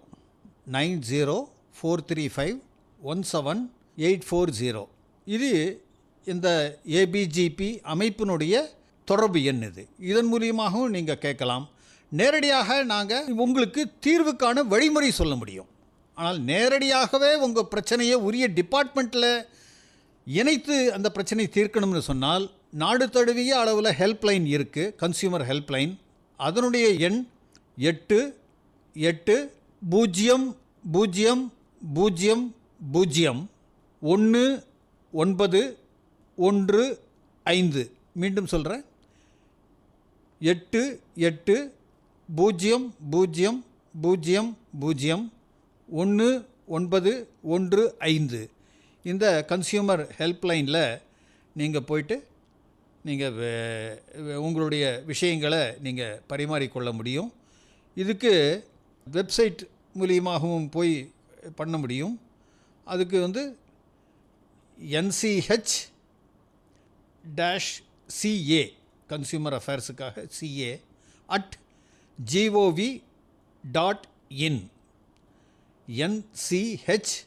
9043517840. இது இந்த ஏபிஜிபி அமைப்பினுடைய தொடர்பு எண். இதன் மூலியமாகவும் நீங்கள் கேட்கலாம். நேரடியாக நாங்கள் உங்களுக்கு தீர்வுக்கான வழிமுறை சொல்ல முடியும். ஆனால் நேரடியாகவே உங்கள் பிரச்சனையை உரிய டிபார்ட்மெண்ட்டில் இணைத்து அந்த பிரச்சனை தீர்க்கணும்னு சொன்னால் நாடு தழுவிய அளவில் ஹெல்ப்லைன் இருக்குது, கன்சியூமர் ஹெல்ப்லைன். அதனுடைய எண் 88001915. மீண்டும் சொல்கிறேன், 88001915. இந்த கன்சியூமர் ஹெல்ப்லைனில் நீங்கள் போயிட்டு நீங்கள் உங்களுடைய விஷயங்களை நீங்கள் பரிமாறிக்கொள்ள முடியும். இதுக்கு வெப்சைட் மூலியமாகவும் போய் பண்ண முடியும். அதுக்கு NCH-CA consumer அஃபேர்ஸுக்காக CA @gov.in NCH-CA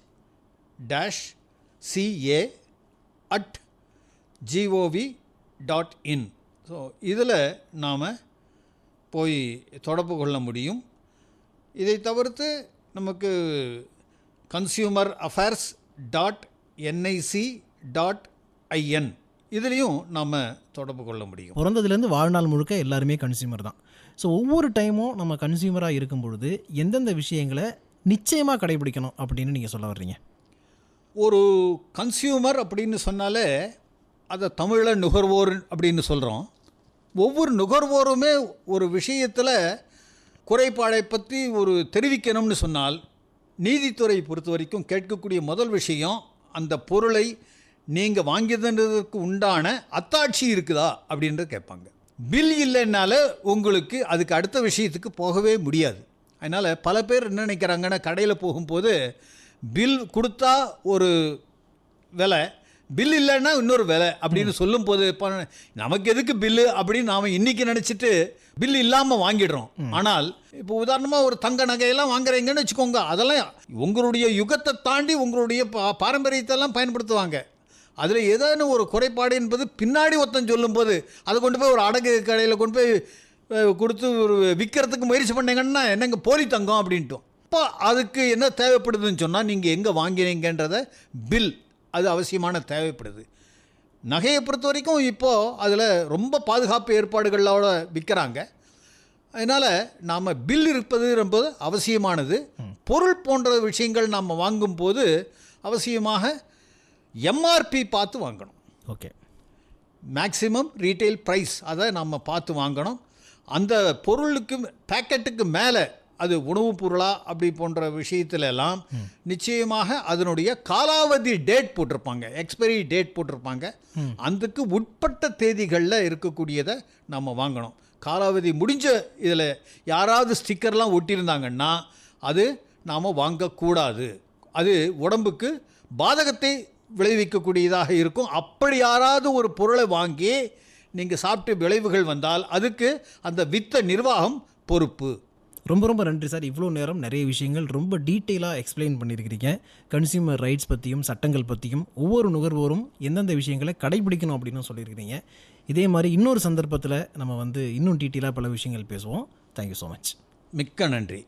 @gov.in. So இதில் நாம் போய் தொடர்பு கொள்ள முடியும். இதை தவிர்த்து நமக்கு consumerAffairs.nic.in இதுலேயும் நாம் தொடர்பு கொள்ள முடியும். பிறந்ததுலேருந்து வாழ்நாள் முழுக்க எல்லாருமே கன்சியூமர் தான். ஸோ ஒவ்வொரு டைமும் நம்ம கன்சியூமராக இருக்கும் பொழுது எந்தெந்த விஷயங்களை நிச்சயமாக கடைபிடிக்கணும் அப்படின்னு நீங்கள் சொல்ல வர்றீங்க? ஒரு கன்சியூமர் அப்படின்னு சொன்னாலே அதை தமிழில் நுகர்வோர் அப்படின்னு சொல்கிறோம். ஒவ்வொரு நுகர்வோருமே ஒரு விஷயத்தில் குறைபாடை பற்றி ஒரு தெரிவிக்கணும்னு சொன்னால் நீதித்துறை பொறுத்த வரைக்கும் கேட்கக்கூடிய முதல் விஷயம் அந்த பொருளை நீங்கள் வாங்கியதுன்றதுக்கு உண்டான அத்தாட்சி இருக்குதா அப்படின்றத கேட்பாங்க. பில் இல்லைன்னால உங்களுக்கு அதுக்கு அடுத்த விஷயத்துக்கு போகவே முடியாது. அதனால் பல பேர் என்ன நினைக்கிறாங்கன்னா, கடையில் போகும்போது பில் கொடுத்தா ஒரு விலை, பில் இல்லைன்னா இன்னொரு விலை அப்படின்னு சொல்லும்போது நமக்கு எதுக்கு பில்லு அப்படின்னு நாம் இன்றைக்கி நினச்சிட்டு பில் இல்லாமல் வாங்கிடுறோம். ஆனால் இப்போ உதாரணமாக ஒரு தங்க நகையெல்லாம் வாங்குறீங்கன்னு வச்சுக்கோங்க, அதெல்லாம் உங்களுடைய யுகத்தை தாண்டி உங்களுடைய பாரம்பரியத்தெல்லாம் பயன்படுத்துவாங்க. அதில் ஏதாவது ஒரு குறைபாடு என்பது பின்னாடி ஒருத்தன் சொல்லும்போது அதை கொண்டு போய் ஒரு அடகு கடையில் கொண்டு போய் கொடுத்து ஒரு விற்கிறதுக்கு முயற்சி பண்ணீங்கன்னா என்னங்க போலி தங்கம் அப்படின்ட்டோம். இப்போ அதுக்கு என்ன தேவைப்படுதுன்னு சொன்னால் நீங்கள் எங்கே வாங்கினீங்கன்றத பில் அது அவசியமான தேவைப்படுது. நகையை பொறுத்த வரைக்கும் இப்போது அதில் ரொம்ப பாதுகாப்பு ஏற்பாடுகளோட விற்கிறாங்க. அதனால் நாம் பில் இருப்பது ரொம்ப அவசியமானது. பொருள் போன்ற விஷயங்கள் நாம் வாங்கும்போது அவசியமாக எம்ஆர்பி பார்த்து வாங்கணும். ஓகே, மேக்ஸிமம் ரீட்டைல் ப்ரைஸ் அதை நம்ம பார்த்து வாங்கணும். அந்த பொருளுக்கு பேக்கெட்டுக்கு மேலே அது உணவுப் பொருளா அப்படி போன்ற விஷயத்துலலாம் நிச்சயமாக அதனுடைய காலாவதி டேட் போட்டிருப்பாங்க, எக்ஸ்பைரி டேட் போட்டிருப்பாங்க. அதுக்கு உட்பட்ட தேதிகளில் இருக்கக்கூடியதை நம்ம வாங்கணும். காலாவதி முடிஞ்ச இதில் யாராவது ஸ்டிக்கர்லாம் ஒட்டியிருந்தாங்கன்னா அது நாம் வாங்கக்கூடாது. அது உடம்புக்கு பாதகத்தை விளைவிக்கக்கூடியதாக இருக்கும். அப்படி யாராவது ஒரு பொருளை வாங்கி நீங்கள் சாப்பிட்டு விளைவுகள் வந்தால் அதுக்கு அந்த வித்த நிர்வாகம் பொறுப்பு. ரொம்ப ரொம்ப நன்றி சார். இவ்வளோ நேரம் நிறைய விஷயங்கள் ரொம்ப டீட்டெயிலாக எக்ஸ்பிளைன் பண்ணியிருக்கிறீங்க. கன்சியூமர் ரைட்ஸ் பற்றியும் சட்டங்கள் பற்றியும் ஒவ்வொரு நுகர்வோரும் எந்தெந்த விஷயங்களை கடைபிடிக்கணும் அப்படின்னு சொல்லியிருக்கிறீங்க. இதே மாதிரி இன்னொரு சந்தர்ப்பத்தில் நம்ம இன்னும் டீட்டெயிலாக பல விஷயங்கள் பேசுவோம். Thank you so much. மிக்க நன்றி.